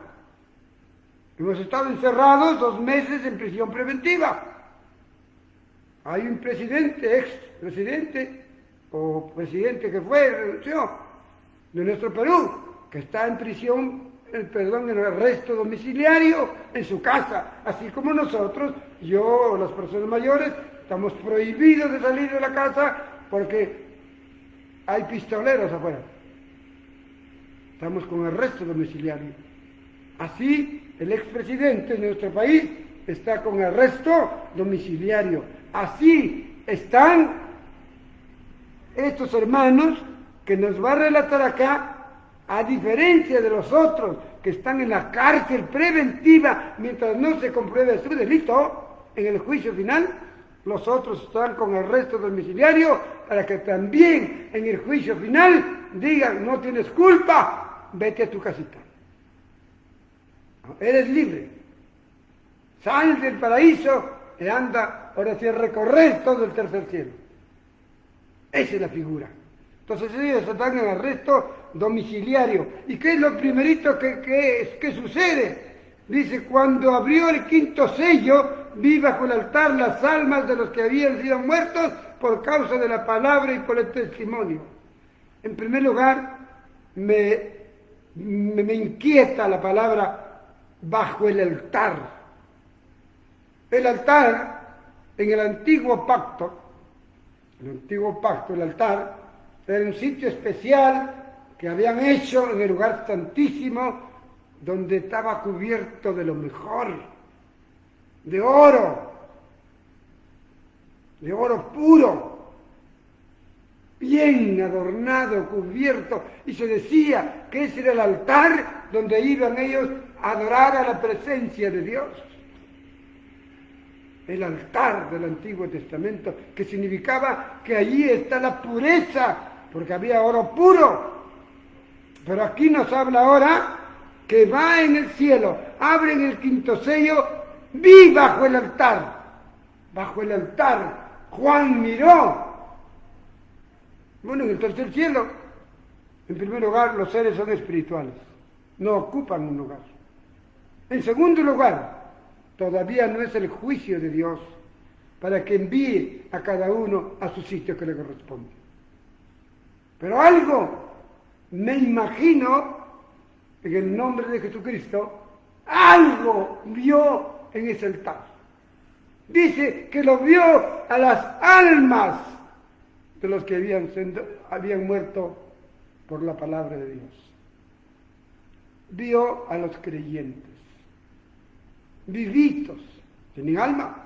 A: Hemos estado encerrados 2 meses en prisión preventiva. Hay un presidente, ex-presidente, o presidente que fue, renunció, de nuestro Perú, que está en prisión, en arresto domiciliario en su casa, así como nosotros, yo, las personas mayores, estamos prohibidos de salir de la casa porque hay pistoleros afuera. Estamos con arresto domiciliario. Así, el expresidente de nuestro país está con arresto domiciliario. Así están estos hermanos que nos va a relatar acá, a diferencia de los otros que están en la cárcel preventiva mientras no se compruebe su delito en el juicio final. Los otros están con arresto domiciliario para que también en el juicio final digan, no tienes culpa, vete a tu casita. Eres libre. Sal del paraíso y anda ahora sí a recorrer todo el tercer cielo. Esa es la figura. Entonces ellos están en arresto domiciliario. ¿Y qué es lo primerito que sucede? Dice, cuando abrió el 5º sello, vi bajo el altar las almas de los que habían sido muertos por causa de la palabra y por el testimonio. En primer lugar, me inquieta la palabra bajo el altar. El altar, en el antiguo pacto, el altar Era un sitio especial que habían hecho en el lugar santísimo, donde estaba cubierto de lo mejor, de oro puro, bien adornado, cubierto, y se decía que ese era el altar donde iban ellos a adorar a la presencia de Dios. El altar del Antiguo Testamento, que significaba que allí está la pureza, porque había oro puro. Pero aquí nos habla ahora que va en el cielo, abren el quinto sello, vi bajo el altar. Bajo el altar, Juan miró. Bueno, en el tercer cielo, en primer lugar, los seres son espirituales, no ocupan un lugar. En segundo lugar, todavía no es el juicio de Dios para que envíe a cada uno a su sitio que le corresponde. Pero algo, me imagino, en el nombre de Jesucristo, algo vio en ese altar. Dice que lo vio a las almas de los que habían muerto por la palabra de Dios. Vio a los creyentes, vivitos, tenían alma,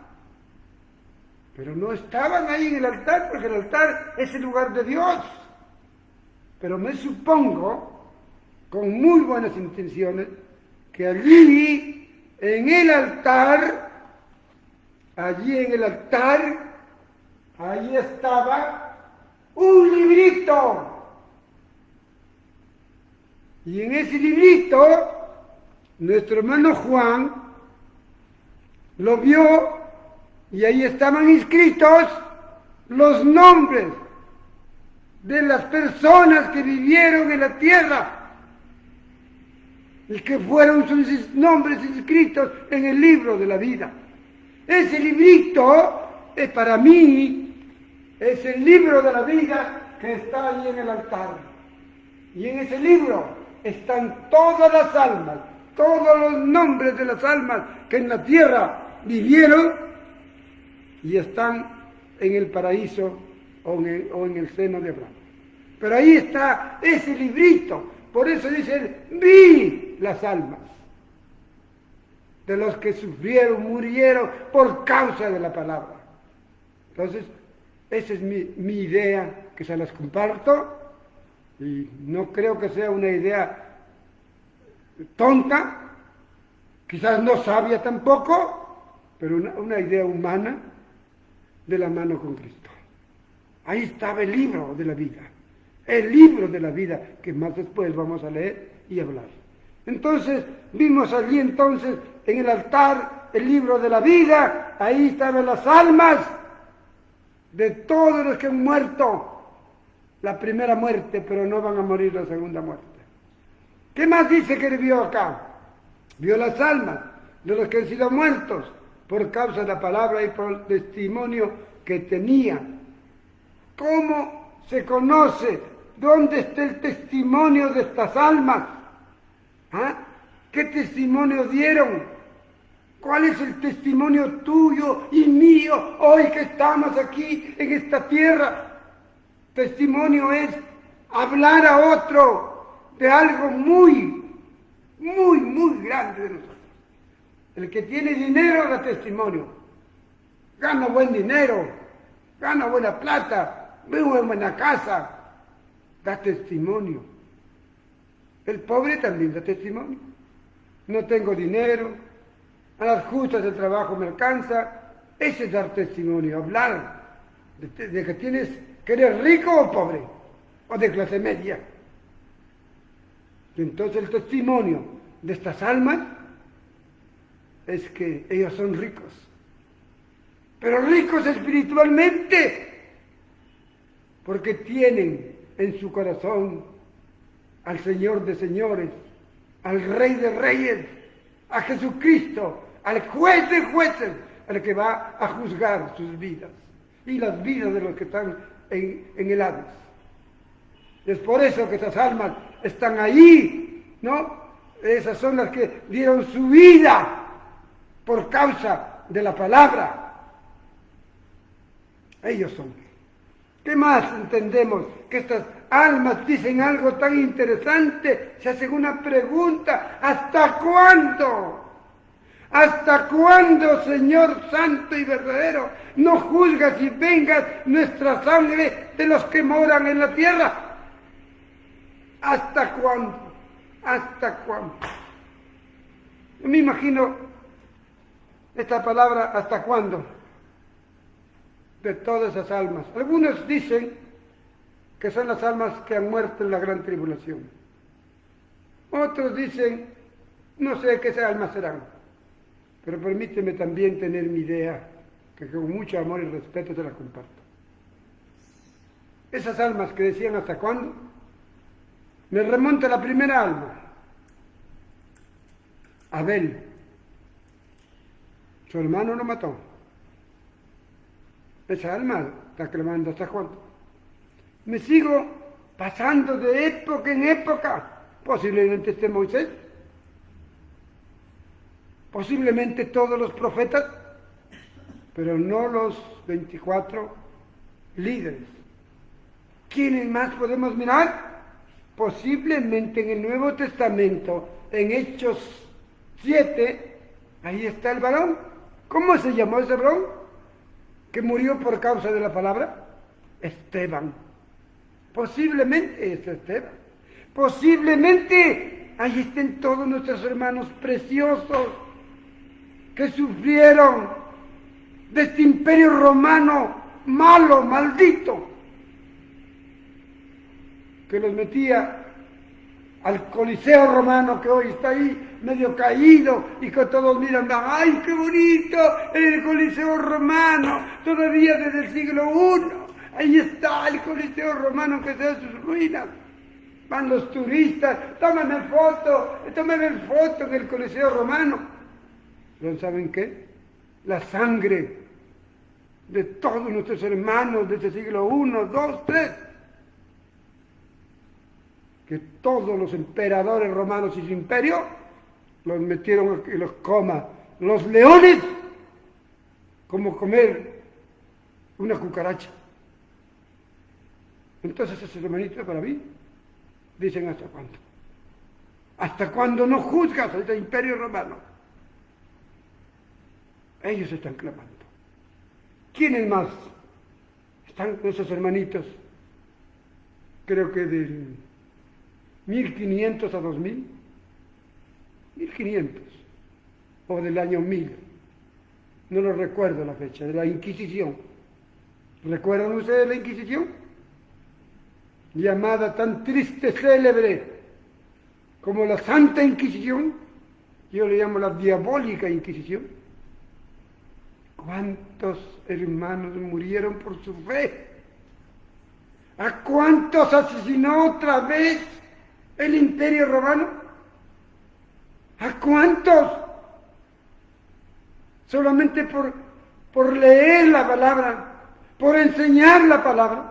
A: pero no estaban ahí en el altar, porque el altar es el lugar de Dios. Pero me supongo, con muy buenas intenciones, que allí en el altar, ahí estaba un librito. Y en ese librito, nuestro hermano Juan lo vio y ahí estaban inscritos los nombres de las personas que vivieron en la tierra y que fueron sus nombres inscritos en el libro de la vida. Ese librito es para mí, es el libro de la vida que está ahí en el altar. Y en ese libro están todas las almas, todos los nombres de las almas que en la tierra vivieron y están en el paraíso o en el seno de Abraham. Pero ahí está ese librito, por eso dice, vi las almas de los que sufrieron, murieron por causa de la palabra. Entonces, esa es mi idea, que se las comparto, y no creo que sea una idea tonta, quizás no sabia tampoco, pero una idea humana de la mano con Cristo. Ahí estaba el libro de la vida, el libro de la vida, que más después vamos a leer y hablar. Entonces, vimos allí entonces en el altar el libro de la vida, ahí estaban las almas de todos los que han muerto la primera muerte, pero no van a morir la segunda muerte. ¿Qué más dice que vio acá? Vio las almas de los que han sido muertos por causa de la palabra y por el testimonio que tenían. ¿Cómo se conoce? ¿Dónde está el testimonio de estas almas? ¿Ah? ¿Qué testimonio dieron? ¿Cuál es el testimonio tuyo y mío hoy que estamos aquí en esta tierra? Testimonio es hablar a otro de algo muy, muy, muy grande de nosotros. El que tiene dinero da testimonio. Gana buen dinero, gana buena plata, vive en buena casa, da testimonio. El pobre también da testimonio. No tengo dinero, a las justas del trabajo me alcanza. Ese es dar testimonio, hablar de que eres rico o pobre, o de clase media. Y entonces el testimonio de estas almas es que ellos son ricos, pero ricos espiritualmente, porque tienen en su corazón al Señor de señores, al Rey de reyes, a Jesucristo, al juez de jueces, al que va a juzgar sus vidas y las vidas de los que están en el Hades. Es por eso que esas almas están ahí, ¿no? Esas son las que dieron su vida por causa de la palabra. Ellos son. ¿Qué más entendemos? Que estas almas dicen algo tan interesante, se hacen una pregunta: ¿hasta cuándo? ¿Hasta cuándo, Señor Santo y verdadero, no juzgas y vengas nuestra sangre de los que moran en la tierra? ¿Hasta cuándo? ¿Hasta cuándo? Yo me imagino esta palabra ¿hasta cuándo? De todas esas almas. Algunos dicen que son las almas que han muerto en la gran tribulación. Otros dicen, no sé qué almas serán, pero permíteme también tener mi idea, que con mucho amor y respeto te la comparto. Esas almas que decían ¿hasta cuándo? Me remonta a la primera alma, Abel. Su hermano lo mató. Esa alma está clamando ¿hasta cuándo? Me sigo pasando de época en época. Posiblemente esté Moisés, posiblemente todos los profetas, pero no los 24 líderes. ¿Quiénes más podemos mirar? Posiblemente en el Nuevo Testamento, en Hechos 7, ahí está el varón. ¿Cómo se llamó ese varón? Que murió por causa de la palabra. Esteban. Posiblemente es Esteban. Posiblemente ahí estén todos nuestros hermanos preciosos que sufrieron de este imperio romano malo, maldito, que los metía al Coliseo romano, que hoy está ahí medio caído y que todos miran, ¡ay, qué bonito! El Coliseo romano, todavía desde el siglo I, ahí está el Coliseo romano que se da sus ruinas. Van los turistas, tómame foto en el Coliseo romano. ¿Pero saben qué? La sangre de todos nuestros hermanos desde el siglo I, II, III, que todos los emperadores romanos y su imperio los metieron y los coma los leones, como comer una cucaracha. Entonces esos hermanitos para mí dicen ¿hasta cuándo? ¿Hasta cuándo no juzgas a este imperio romano? Ellos están clamando. ¿Quiénes más? Están esos hermanitos, creo que del 1500 a 2000, 1500, o del año 1000, no lo recuerdo la fecha, de la Inquisición. ¿Recuerdan ustedes la Inquisición? Llamada tan triste, célebre, como la Santa Inquisición, yo le llamo la diabólica Inquisición. ¿Cuántos hermanos murieron por su fe? ¿A cuántos asesinó otra vez el imperio romano? ¿A cuántos? Solamente por leer la palabra, por enseñar la palabra.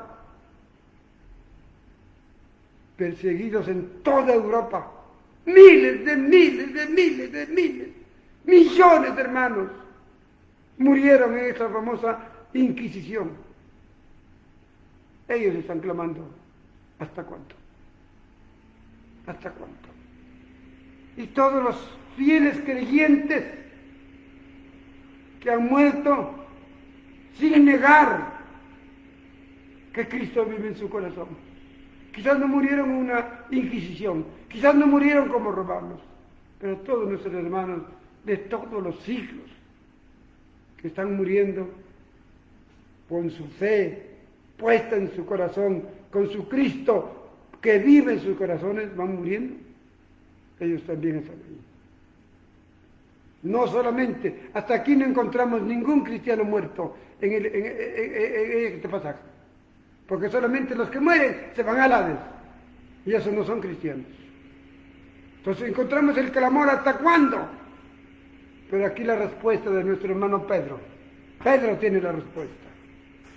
A: Perseguidos en toda Europa, miles, millones de hermanos murieron en esa famosa Inquisición. Ellos están clamando, ¿hasta cuánto? ¿Hasta cuánto? Y todos los fieles creyentes que han muerto sin negar que Cristo vive en su corazón. Quizás no murieron en una Inquisición, quizás no murieron como romanos, pero todos nuestros hermanos de todos los siglos que están muriendo con su fe puesta en su corazón, con su Cristo que vive en sus corazones, van muriendo. Ellos también están ahí. No solamente, hasta aquí no encontramos ningún cristiano muerto en este pasaje, porque solamente los que mueren se van al Hades, y esos no son cristianos. Entonces encontramos el clamor ¿hasta cuándo? Pero aquí la respuesta de nuestro hermano Pedro. Pedro tiene la respuesta.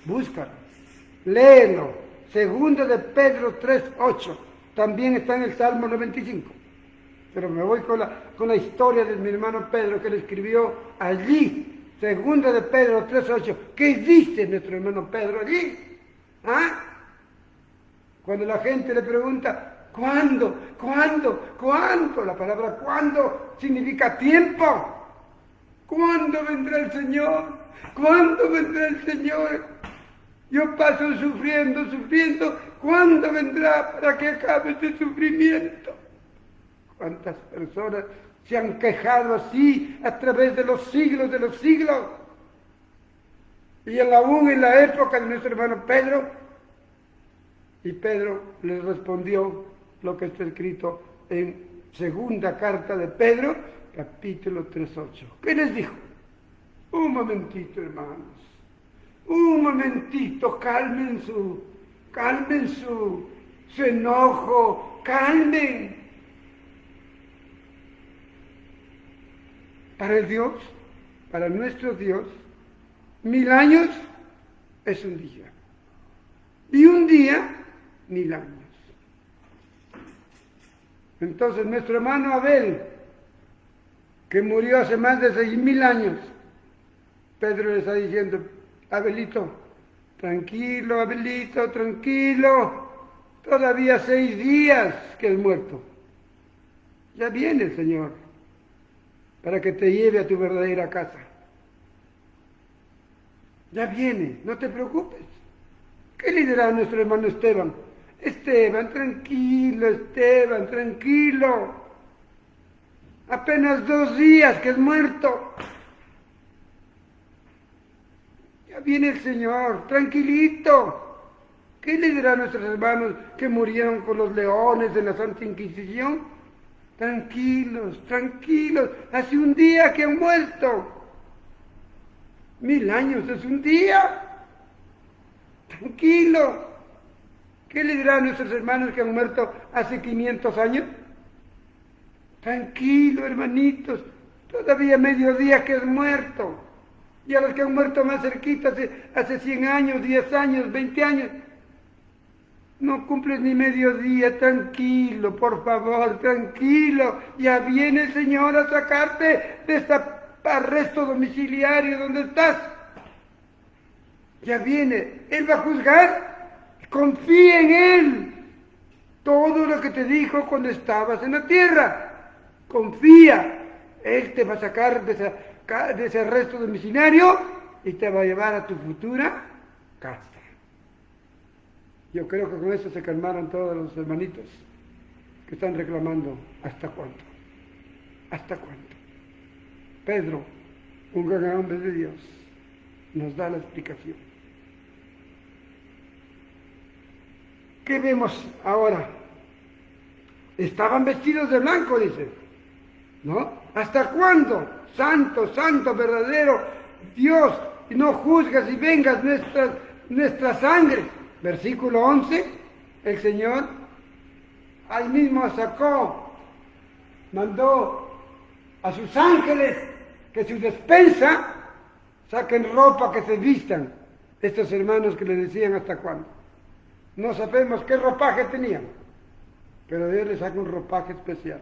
A: Búscalo, léelo. Segundo de Pedro 3:8. También está en el Salmo 95. Pero me voy con la historia de mi hermano Pedro, que le escribió allí. Segundo de Pedro 3:8. ¿Qué dice nuestro hermano Pedro allí? ¿Ah? Cuando la gente le pregunta, ¿cuándo? ¿Cuándo? ¿Cuándo? La palabra ¿cuándo? Significa tiempo. ¿Cuándo vendrá el Señor? ¿Cuándo vendrá el Señor? Yo paso sufriendo, sufriendo. ¿Cuándo vendrá para que acabe este sufrimiento? ¿Cuántas personas se han quejado así a través de los siglos de los siglos? Y aún en la época de nuestro hermano Pedro, y Pedro les respondió lo que está escrito en segunda carta de Pedro, capítulo 3:8. ¿Qué les dijo? Un momentito, hermanos. Un momentito, calmen su enojo, calmen. Para el Dios, para nuestro Dios, 1000 años es un día. Y un día, 1000 años. Entonces nuestro hermano Abel, que murió hace más de 6000 años, Pedro le está diciendo, Abelito, tranquilo, Abelito, tranquilo, todavía 6 días que es muerto. Ya viene el Señor para que te lleve a tu verdadera casa. Ya viene, no te preocupes. ¿Qué le dirá a nuestro hermano Esteban? Esteban, tranquilo. Apenas 2 días que es muerto. Ya viene el Señor, tranquilito. ¿Qué le dirá a nuestros hermanos que murieron con los leones de la Santa Inquisición? Tranquilos, hace un día que han muerto. 1000 años es un día. Tranquilo. ¿Qué le dirá a nuestros hermanos que han muerto hace 500 años? Tranquilo, hermanitos, todavía mediodía que es muerto. Y a los que han muerto más cerquita, hace 100 años, 10 años, 20 años, no cumples ni mediodía. Tranquilo, por favor, tranquilo. Ya viene el Señor a sacarte de este arresto domiciliario donde estás. Ya viene, Él va a juzgar. Confía en Él. Todo lo que te dijo cuando estabas en la tierra. Confía. Él te va a sacar de ese arresto domiciliario y te va a llevar a tu futura casa. Yo creo que con eso se calmaron todos los hermanitos que están reclamando. ¿Hasta cuándo? ¿Hasta cuándo? Pedro, un gran hombre de Dios, nos da la explicación. ¿Qué vemos ahora? Estaban vestidos de blanco, dice. ¿No? ¿Hasta cuándo? Santo, verdadero Dios, y no juzgas y vengas nuestra sangre. Versículo 11, el Señor ahí mismo mandó a sus ángeles que su despensa saquen ropa que se vistan. Estos hermanos que le decían hasta cuándo. No sabemos qué ropaje tenían, pero Dios les sacó un ropaje especial.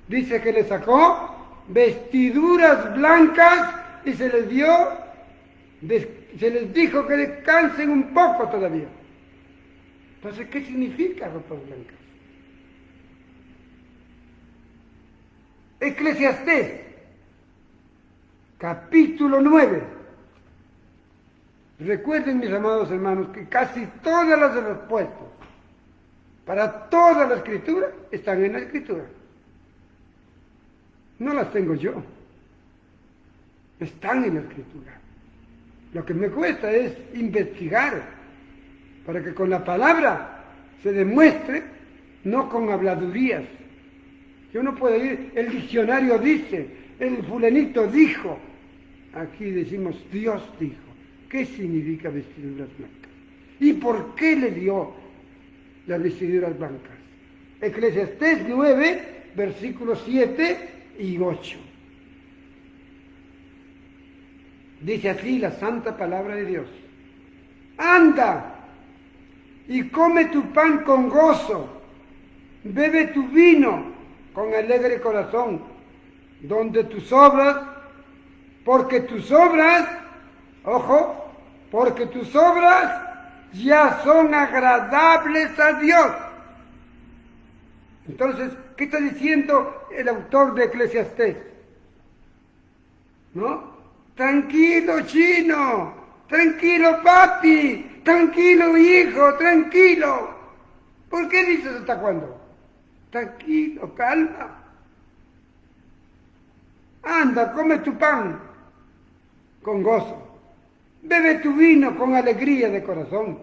A: Dice que les sacó vestiduras blancas y se les dijo que descansen un poco todavía. Entonces, ¿qué significa ropas blancas? Eclesiastés, capítulo 9. Recuerden, mis amados hermanos, que casi todas las respuestas para toda la escritura están en la escritura. No las tengo yo. Están en la escritura. Lo que me cuesta es investigar para que con la palabra se demuestre, no con habladurías. Yo no puedo ir, el diccionario dice, el fulanito dijo. Aquí decimos, Dios dijo. ¿Qué significa vestiduras blancas? ¿Y por qué le dio las vestiduras blancas? Eclesiastés 9, versículos 7 y 8. Dice así la santa palabra de Dios. Anda y come tu pan con gozo, bebe tu vino con alegre corazón, donde tus obras, porque tus obras, ojo, porque tus obras ya son agradables a Dios. Entonces, ¿qué está diciendo el autor de Eclesiastés? ¿No? Tranquilo, chino, tranquilo, papi, tranquilo, hijo, tranquilo. ¿Por qué dices hasta cuándo? Tranquilo, calma. Anda, come tu pan con gozo. Bebe tu vino con alegría de corazón.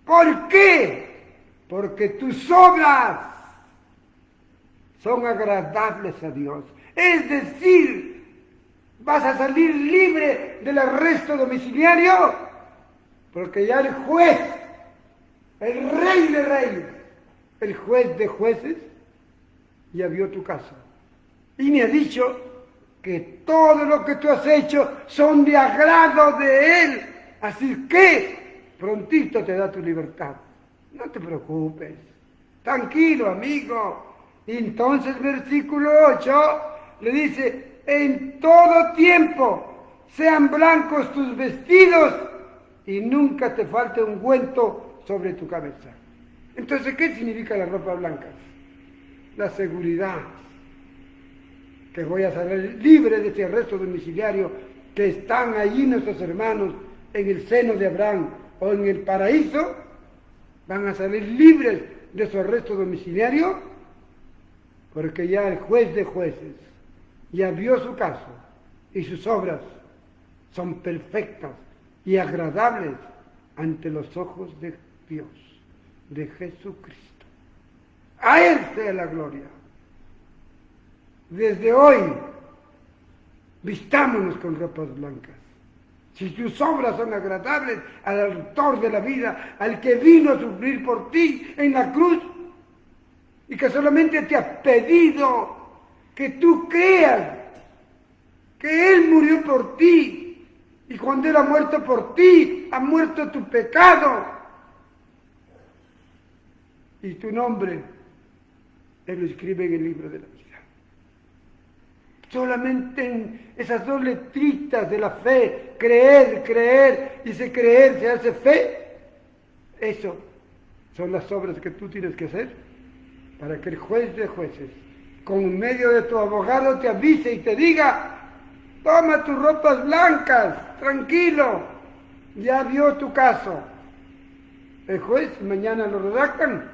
A: ¿Por qué? Porque tus obras son agradables a Dios. Es decir, vas a salir libre del arresto domiciliario, porque ya el juez, el rey de reyes, el juez de jueces, ya vio tu caso. Y me ha dicho que todo lo que tú has hecho son de agrado de él. Así que prontito te da tu libertad. No te preocupes. Tranquilo, amigo. Y entonces, versículo 8, le dice, en todo tiempo sean blancos tus vestidos y nunca te falte ungüento sobre tu cabeza. Entonces, ¿qué significa la ropa blanca? La seguridad que voy a salir libre de ese arresto domiciliario, que están allí nuestros hermanos en el seno de Abraham o en el paraíso, van a salir libres de su arresto domiciliario, porque ya el juez de jueces ya vio su caso y sus obras son perfectas y agradables ante los ojos de Dios, de Jesucristo. A Él sea la gloria. Desde hoy, vistámonos con ropas blancas. Si tus obras son agradables al autor de la vida, al que vino a sufrir por ti en la cruz, y que solamente te ha pedido que tú creas que Él murió por ti, y cuando Él ha muerto por ti, ha muerto tu pecado, y tu nombre Él lo escribe en el libro de la vida. Solamente en esas dos letritas de la fe, creer, creer, y ese creer se hace fe. Eso son las obras que tú tienes que hacer para que el juez de jueces, con medio de tu abogado, te avise y te diga, toma tus ropas blancas, tranquilo, ya vio tu caso. El juez mañana lo redactan,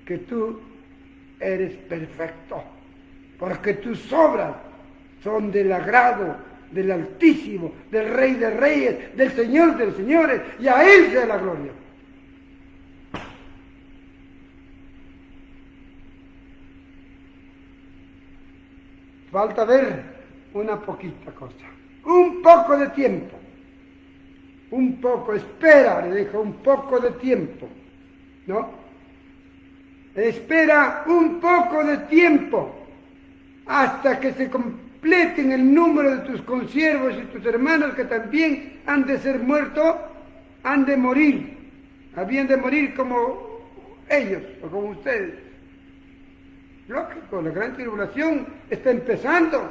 A: que tú eres perfecto, porque tus obras son del agrado del Altísimo, del Rey de Reyes, del Señor de los Señores, y a Él sea la gloria. Falta ver una poquita cosa, un poco de tiempo, un poco, espera, le dijo, un poco de tiempo, ¿no? Espera un poco de tiempo hasta que se completen el número de tus consiervos y tus hermanos que también han de ser muertos, han de morir, habían de morir como ellos o como ustedes. Lógico, la gran tribulación está empezando.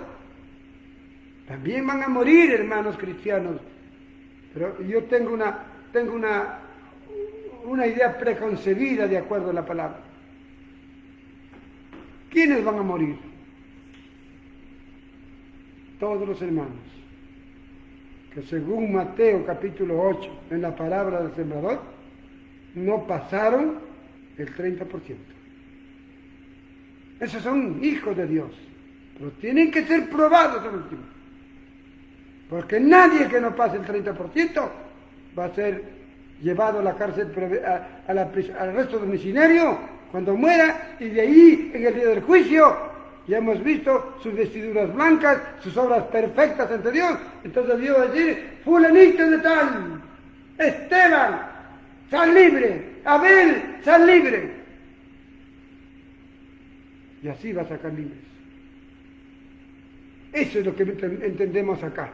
A: También van a morir, hermanos cristianos. Pero yo tengo una idea preconcebida de acuerdo a la palabra. ¿Quiénes van a morir? Todos los hermanos que según Mateo capítulo 8, en la palabra del sembrador, no pasaron el 30%. Esos son hijos de Dios, pero tienen que ser probados al último. Porque nadie que no pase el 30% va a ser llevado a la cárcel, al arresto domiciliario cuando muera, y de ahí, en el día del juicio, ya hemos visto sus vestiduras blancas, sus obras perfectas ante Dios. Entonces Dios va a decir, fulanito de tal, Esteban, sal libre, Abel, sal libre. Y así va a sacar libres. Eso es lo que entendemos acá.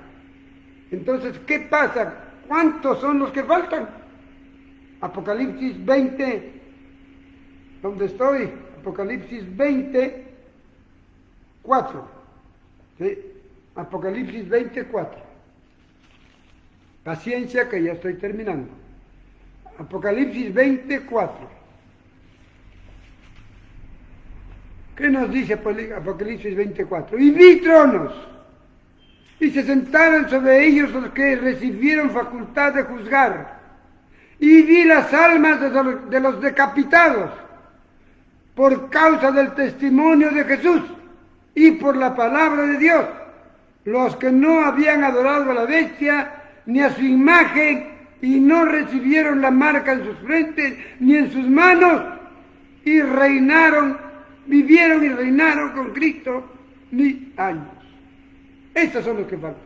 A: Entonces, ¿qué pasa? ¿Cuántos son los que faltan? Apocalipsis 20, ¿dónde estoy? Apocalipsis 20, 4. ¿Sí? Apocalipsis 24. Paciencia que ya estoy terminando. Apocalipsis 24. ¿Qué nos dice Apocalipsis 24? Y vi tronos, y se sentaron sobre ellos los que recibieron facultad de juzgar, y vi las almas de los decapitados por causa del testimonio de Jesús y por la palabra de Dios, los que no habían adorado a la bestia ni a su imagen y no recibieron la marca en sus frentes ni en sus manos, y vivieron y reinaron con Cristo 1000 años. Estos son los que faltan.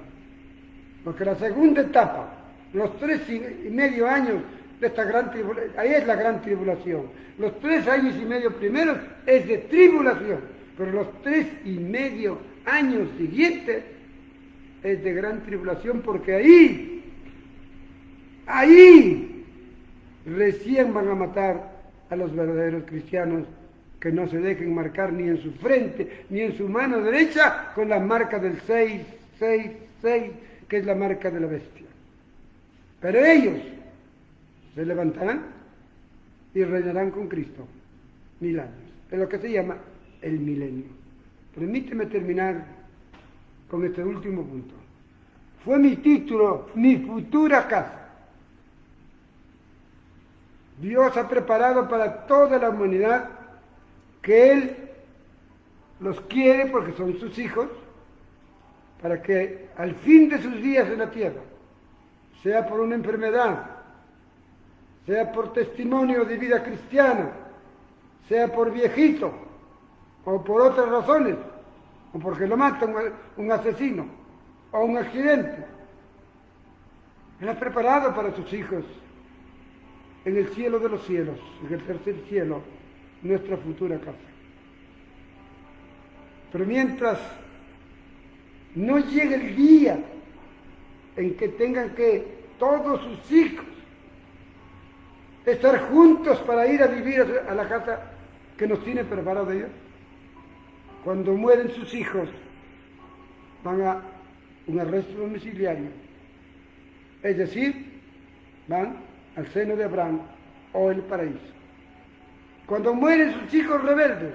A: Porque la segunda etapa, los 3,5 años de esta gran tribulación, ahí es la gran tribulación. Los 3 años y medio primeros es de tribulación, pero los 3,5 años siguientes es de gran tribulación, porque ahí recién van a matar a los verdaderos cristianos, que no se dejen marcar ni en su frente ni en su mano derecha con la marca del 666, que es la marca de la bestia. Pero ellos se levantarán y reinarán con Cristo 1000 años. Es lo que se llama el milenio. Permíteme terminar con este último punto. Fue mi título, mi futura casa. Dios ha preparado para toda la humanidad, que Él los quiere porque son sus hijos, para que al fin de sus días en la tierra, sea por una enfermedad, sea por testimonio de vida cristiana, sea por viejito, o por otras razones, o porque lo mata un asesino, o un accidente, Él ha preparado para sus hijos en el cielo de los cielos, en el tercer cielo, nuestra futura casa. Pero mientras no llegue el día en que tengan que todos sus hijos estar juntos para ir a vivir a la casa que nos tiene preparado Dios, cuando mueren sus hijos van a un arresto domiciliario, es decir, van al seno de Abraham o el paraíso. Cuando mueren sus hijos rebeldes,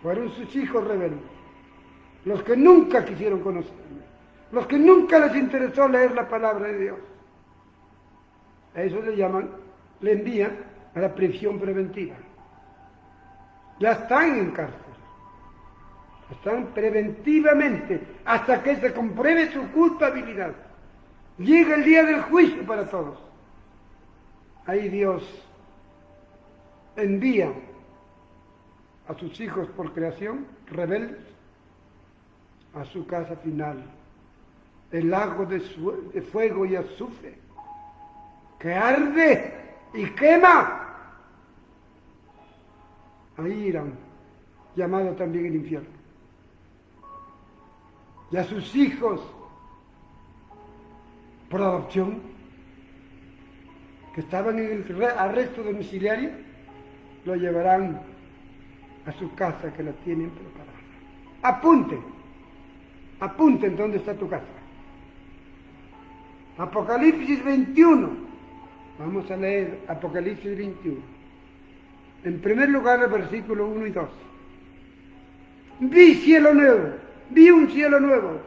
A: fueron sus hijos rebeldes, los que nunca quisieron conocerme, los que nunca les interesó leer la palabra de Dios. A eso le envían a la prisión preventiva. Ya están en cárcel, están preventivamente hasta que se compruebe su culpabilidad. Llega el día del juicio para todos. Ahí Dios envía a sus hijos por creación, rebeldes, a su casa final, el lago de fuego y azufre, que arde y quema. Ahí irán, llamado también el infierno. Y a sus hijos, por adopción, que estaban en el arresto domiciliario, lo llevarán a su casa, que la tienen preparada. Apunten dónde está tu casa. Apocalipsis 21. Vamos a leer Apocalipsis 21. En primer lugar, el versículo 1 y 2. Vi cielo nuevo, vi un cielo nuevo,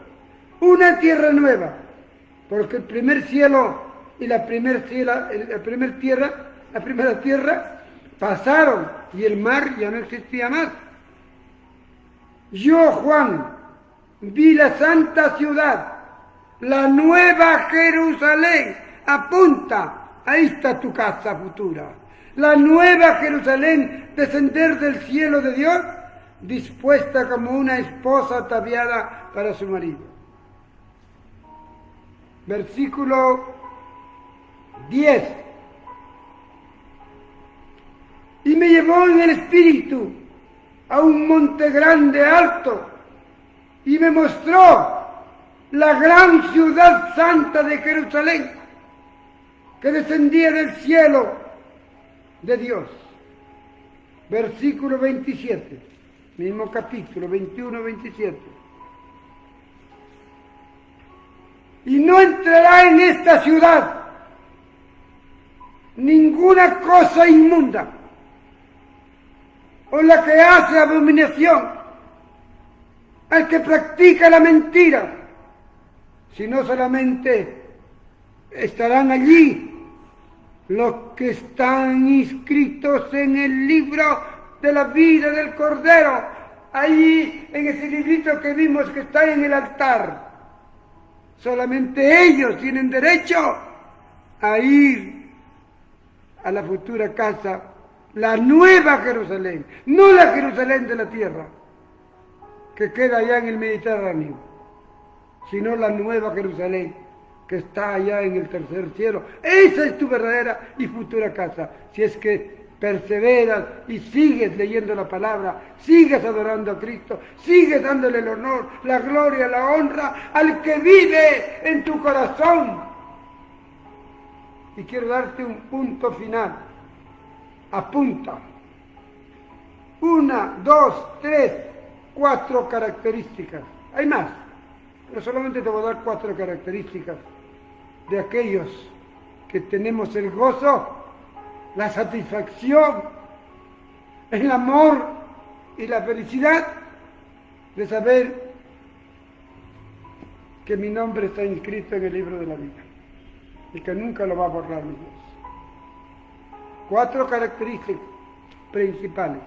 A: una tierra nueva, porque el primer cielo y la primera tierra pasaron y el mar ya no existía más. Yo, Juan, vi la santa ciudad, la nueva Jerusalén. Apunta, ahí está tu casa futura. La nueva Jerusalén descender del cielo de Dios, dispuesta como una esposa ataviada para su marido. Versículo 10. Y me llevó en el espíritu a un monte grande, alto, y me mostró la gran ciudad santa de Jerusalén, que descendía del cielo de Dios. Versículo 27, mismo capítulo, 21-27. Y no entrará en esta ciudad ninguna cosa inmunda, o la que hace abominación, al que practica la mentira, sino solamente estarán allí los que están inscritos en el libro de la vida del Cordero, ahí en ese librito que vimos que está en el altar. Solamente ellos tienen derecho a ir a la futura casa, la nueva Jerusalén, no la Jerusalén de la tierra, que queda allá en el Mediterráneo, sino la nueva Jerusalén, que está allá en el tercer cielo. Esa es tu verdadera y futura casa, si es que perseveras y sigues leyendo la palabra, sigues adorando a Cristo, sigues dándole el honor, la gloria, la honra al que vive en tu corazón. Y quiero darte un punto final. Apunta. 1, 2, 3, 4 características. Hay más, pero solamente te voy a dar 4 características de aquellos que tenemos el gozo, la satisfacción, el amor y la felicidad de saber que mi nombre está inscrito en el libro de la vida y que nunca lo va a borrar mi Dios. 4 características principales.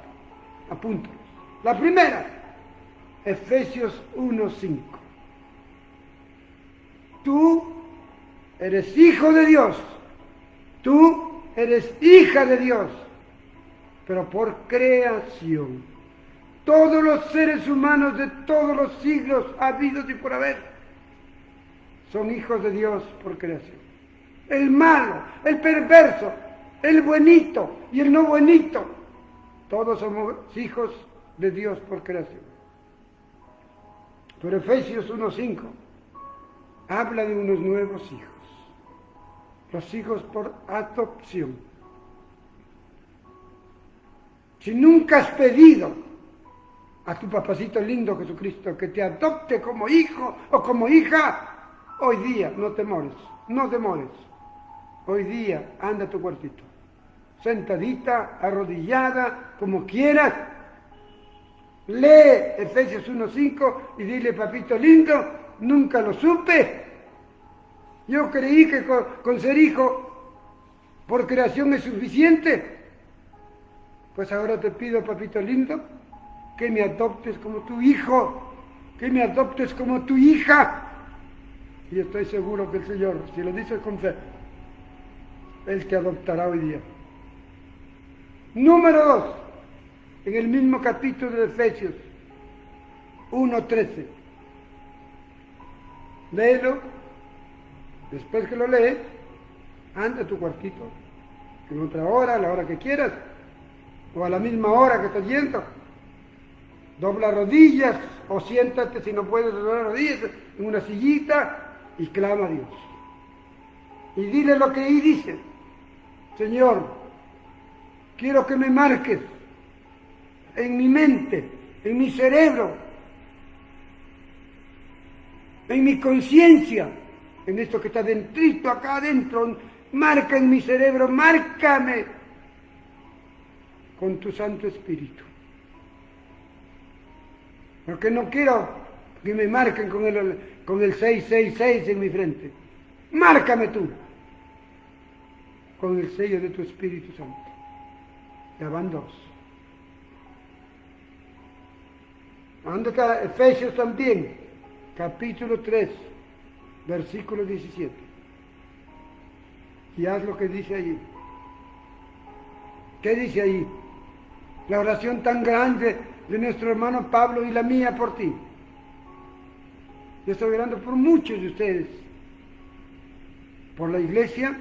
A: Apúntalos. La primera, Efesios 1:5. Tú eres hijo de Dios. Tú eres hija de Dios. Pero por creación. Todos los seres humanos de todos los siglos habidos y por haber son hijos de Dios por creación. El malo, el perverso, el buenito y el no buenito, todos somos hijos de Dios por creación. Pero Efesios 1:5 habla de unos nuevos hijos, los hijos por adopción. Si nunca has pedido a tu papacito lindo Jesucristo que te adopte como hijo o como hija, hoy día no te demores, no demores. Hoy día anda a tu cuartito, sentadita, arrodillada, como quieras. Lee Efesios 1:5 y dile: papito lindo, nunca lo supe. Yo creí que con ser hijo por creación es suficiente. Pues ahora te pido, papito lindo, que me adoptes como tu hijo, que me adoptes como tu hija. Y estoy seguro que el Señor, si lo dices con fe, Él te adoptará hoy día. Número 2, en el mismo capítulo de Efesios 1:13. Léelo, después que lo lees, anda a tu cuartito, en otra hora, a la hora que quieras, o a la misma hora que estás yendo. Dobla rodillas o siéntate, si no puedes doblar rodillas, en una sillita y clama a Dios. Y dile lo que ahí dice: Señor, quiero que me marques en mi mente, en mi cerebro, en mi conciencia, en esto que está dentrito, acá adentro. Marca en mi cerebro, márcame con tu Santo Espíritu. Porque no quiero que me marquen con el 666 en mi frente. Márcame tú con el sello de tu Espíritu Santo. Ya van 2. ¿Dónde está Efesios también? Capítulo 3, versículo 17. Y haz lo que dice allí. ¿Qué dice allí? La oración tan grande de nuestro hermano Pablo y la mía por ti. Yo estoy orando por muchos de ustedes, por la iglesia,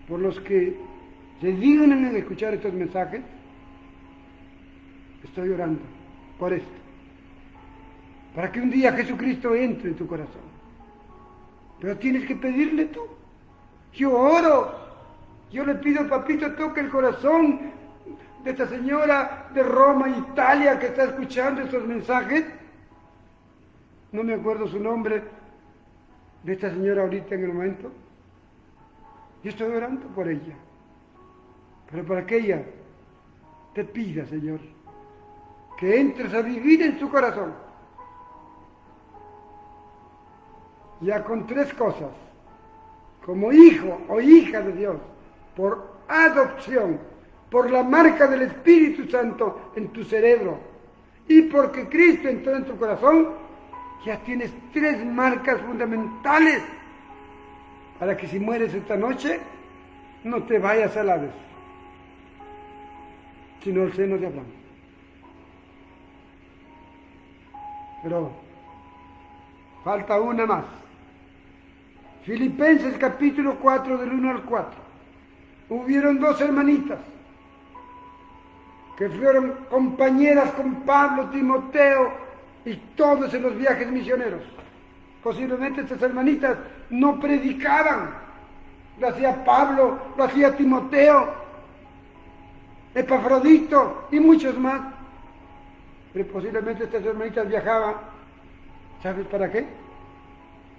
A: por los que se dignan en escuchar estos mensajes. Estoy orando por esto, para que un día Jesucristo entre en tu corazón. Pero tienes que pedirle tú. Yo oro, yo le pido: papito, toque el corazón de esta señora de Roma, Italia, que está escuchando estos mensajes. No me acuerdo su nombre, de esta señora ahorita en el momento. Yo estoy orando por ella. Pero para que ella te pida, Señor, que entres a vivir en su corazón. Ya con 3 cosas, como hijo o hija de Dios, por adopción, por la marca del Espíritu Santo en tu cerebro y porque Cristo entró en tu corazón, ya tienes 3 marcas fundamentales para que si mueres esta noche, no te vayas al Hades, sino al seno de Abraham. Pero falta una más. Filipenses capítulo 4 del 1 al 4. Hubieron 2 hermanitas que fueron compañeras con Pablo, Timoteo y todos en los viajes misioneros. Posiblemente estas hermanitas no predicaban, lo hacía Pablo, lo hacía Timoteo, Epafrodito y muchos más. Pero posiblemente estas hermanitas viajaban, ¿sabes para qué?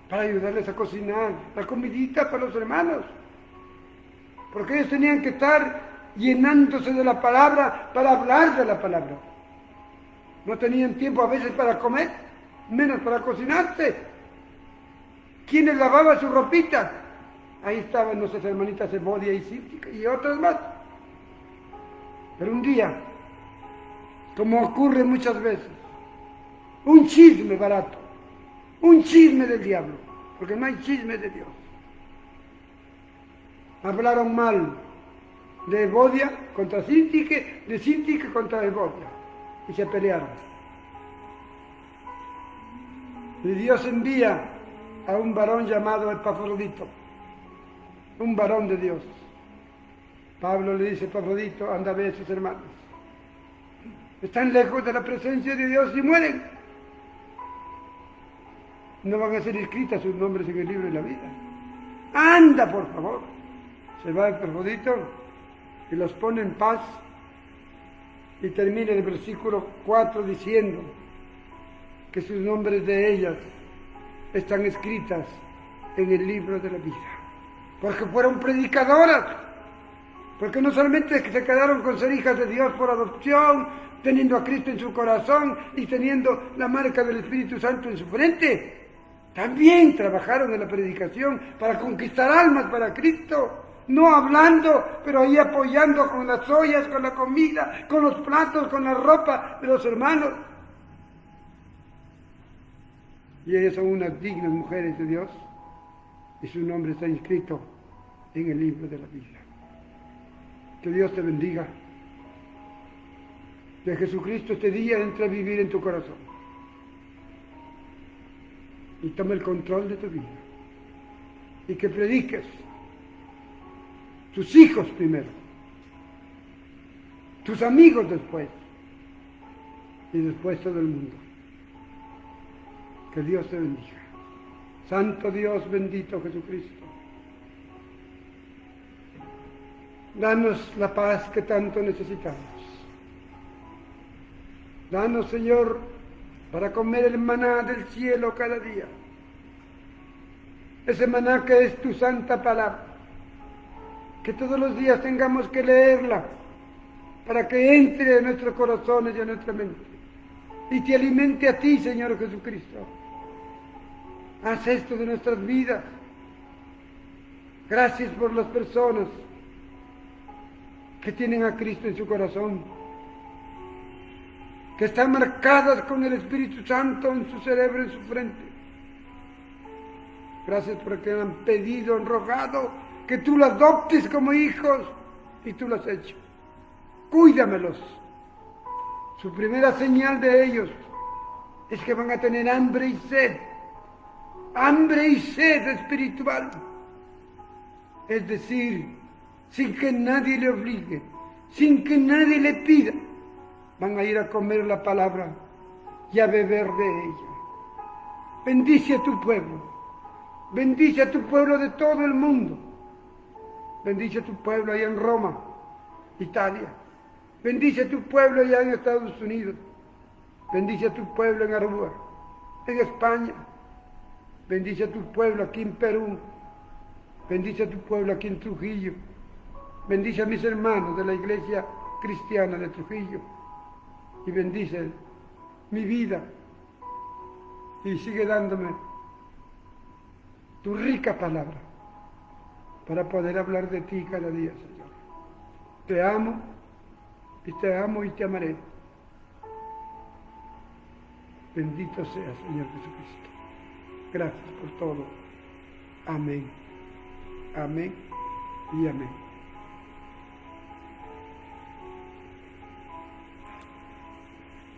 A: Para ayudarles a cocinar la comidita para los hermanos. Porque ellos tenían que estar llenándose de la palabra para hablar de la palabra. No tenían tiempo a veces para comer, menos para cocinarse. ¿Quiénes lavaban su ropita? Ahí estaban nuestras hermanitas Evodia y Síntica y otras más. Pero un día, como ocurre muchas veces, un chisme barato, un chisme del diablo, porque no hay chisme de Dios. Hablaron mal de Evodia contra Síntique, de Síntique contra Evodia, y se pelearon. Y Dios envía a un varón llamado Epafrodito, un varón de Dios. Pablo le dice a Epafrodito, anda a ver a sus hermanos. Están lejos de la presencia de Dios y mueren. No van a ser escritas sus nombres en el libro de la vida. Anda, por favor. Se va Epafrodito y los pone en paz. Y termina el versículo 4 diciendo que sus nombres de ellas están escritas en el libro de la vida. Porque fueron predicadoras. Porque no solamente se quedaron con ser hijas de Dios por adopción, teniendo a Cristo en su corazón y teniendo la marca del Espíritu Santo en su frente, también trabajaron en la predicación para conquistar almas para Cristo. No hablando, pero ahí apoyando con las ollas, con la comida, con los platos, con la ropa de los hermanos. Y ellas son unas dignas mujeres de Dios y su nombre está inscrito en el libro de la vida. Que Dios te bendiga. Que Jesucristo este día entre a vivir en tu corazón y tome el control de tu vida. Y que prediques tus hijos primero, tus amigos después y después todo el mundo. Que Dios te bendiga. Santo Dios, bendito Jesucristo. Danos la paz que tanto necesitamos. Danos, Señor, para comer el maná del cielo cada día. Ese maná que es tu santa palabra. Que todos los días tengamos que leerla para que entre en nuestros corazones y en nuestra mente y te alimente a ti, Señor Jesucristo. Haz esto de nuestras vidas. Gracias por las personas que tienen a Cristo en su corazón, que están marcadas con el Espíritu Santo en su cerebro, en su frente. Gracias porque han pedido, han rogado que tú los adoptes como hijos y tú lo has hecho. Cuídamelos. Su primera señal de ellos es que van a tener hambre y sed espiritual. Es decir, sin que nadie le obligue, sin que nadie le pida, van a ir a comer la palabra y a beber de ella. Bendice a tu pueblo, bendice a tu pueblo de todo el mundo, bendice a tu pueblo allá en Roma, Italia, bendice a tu pueblo allá en Estados Unidos, bendice a tu pueblo en Aruba, en España, bendice a tu pueblo aquí en Perú, bendice a tu pueblo aquí en Trujillo, Bendice a mis hermanos de la iglesia cristiana de Trujillo y bendice mi vida y sigue dándome tu rica palabra para poder hablar de ti cada día, Señor. Te amo y te amaré. Bendito sea, Señor Jesucristo. Gracias por todo. Amén. Amén y amén.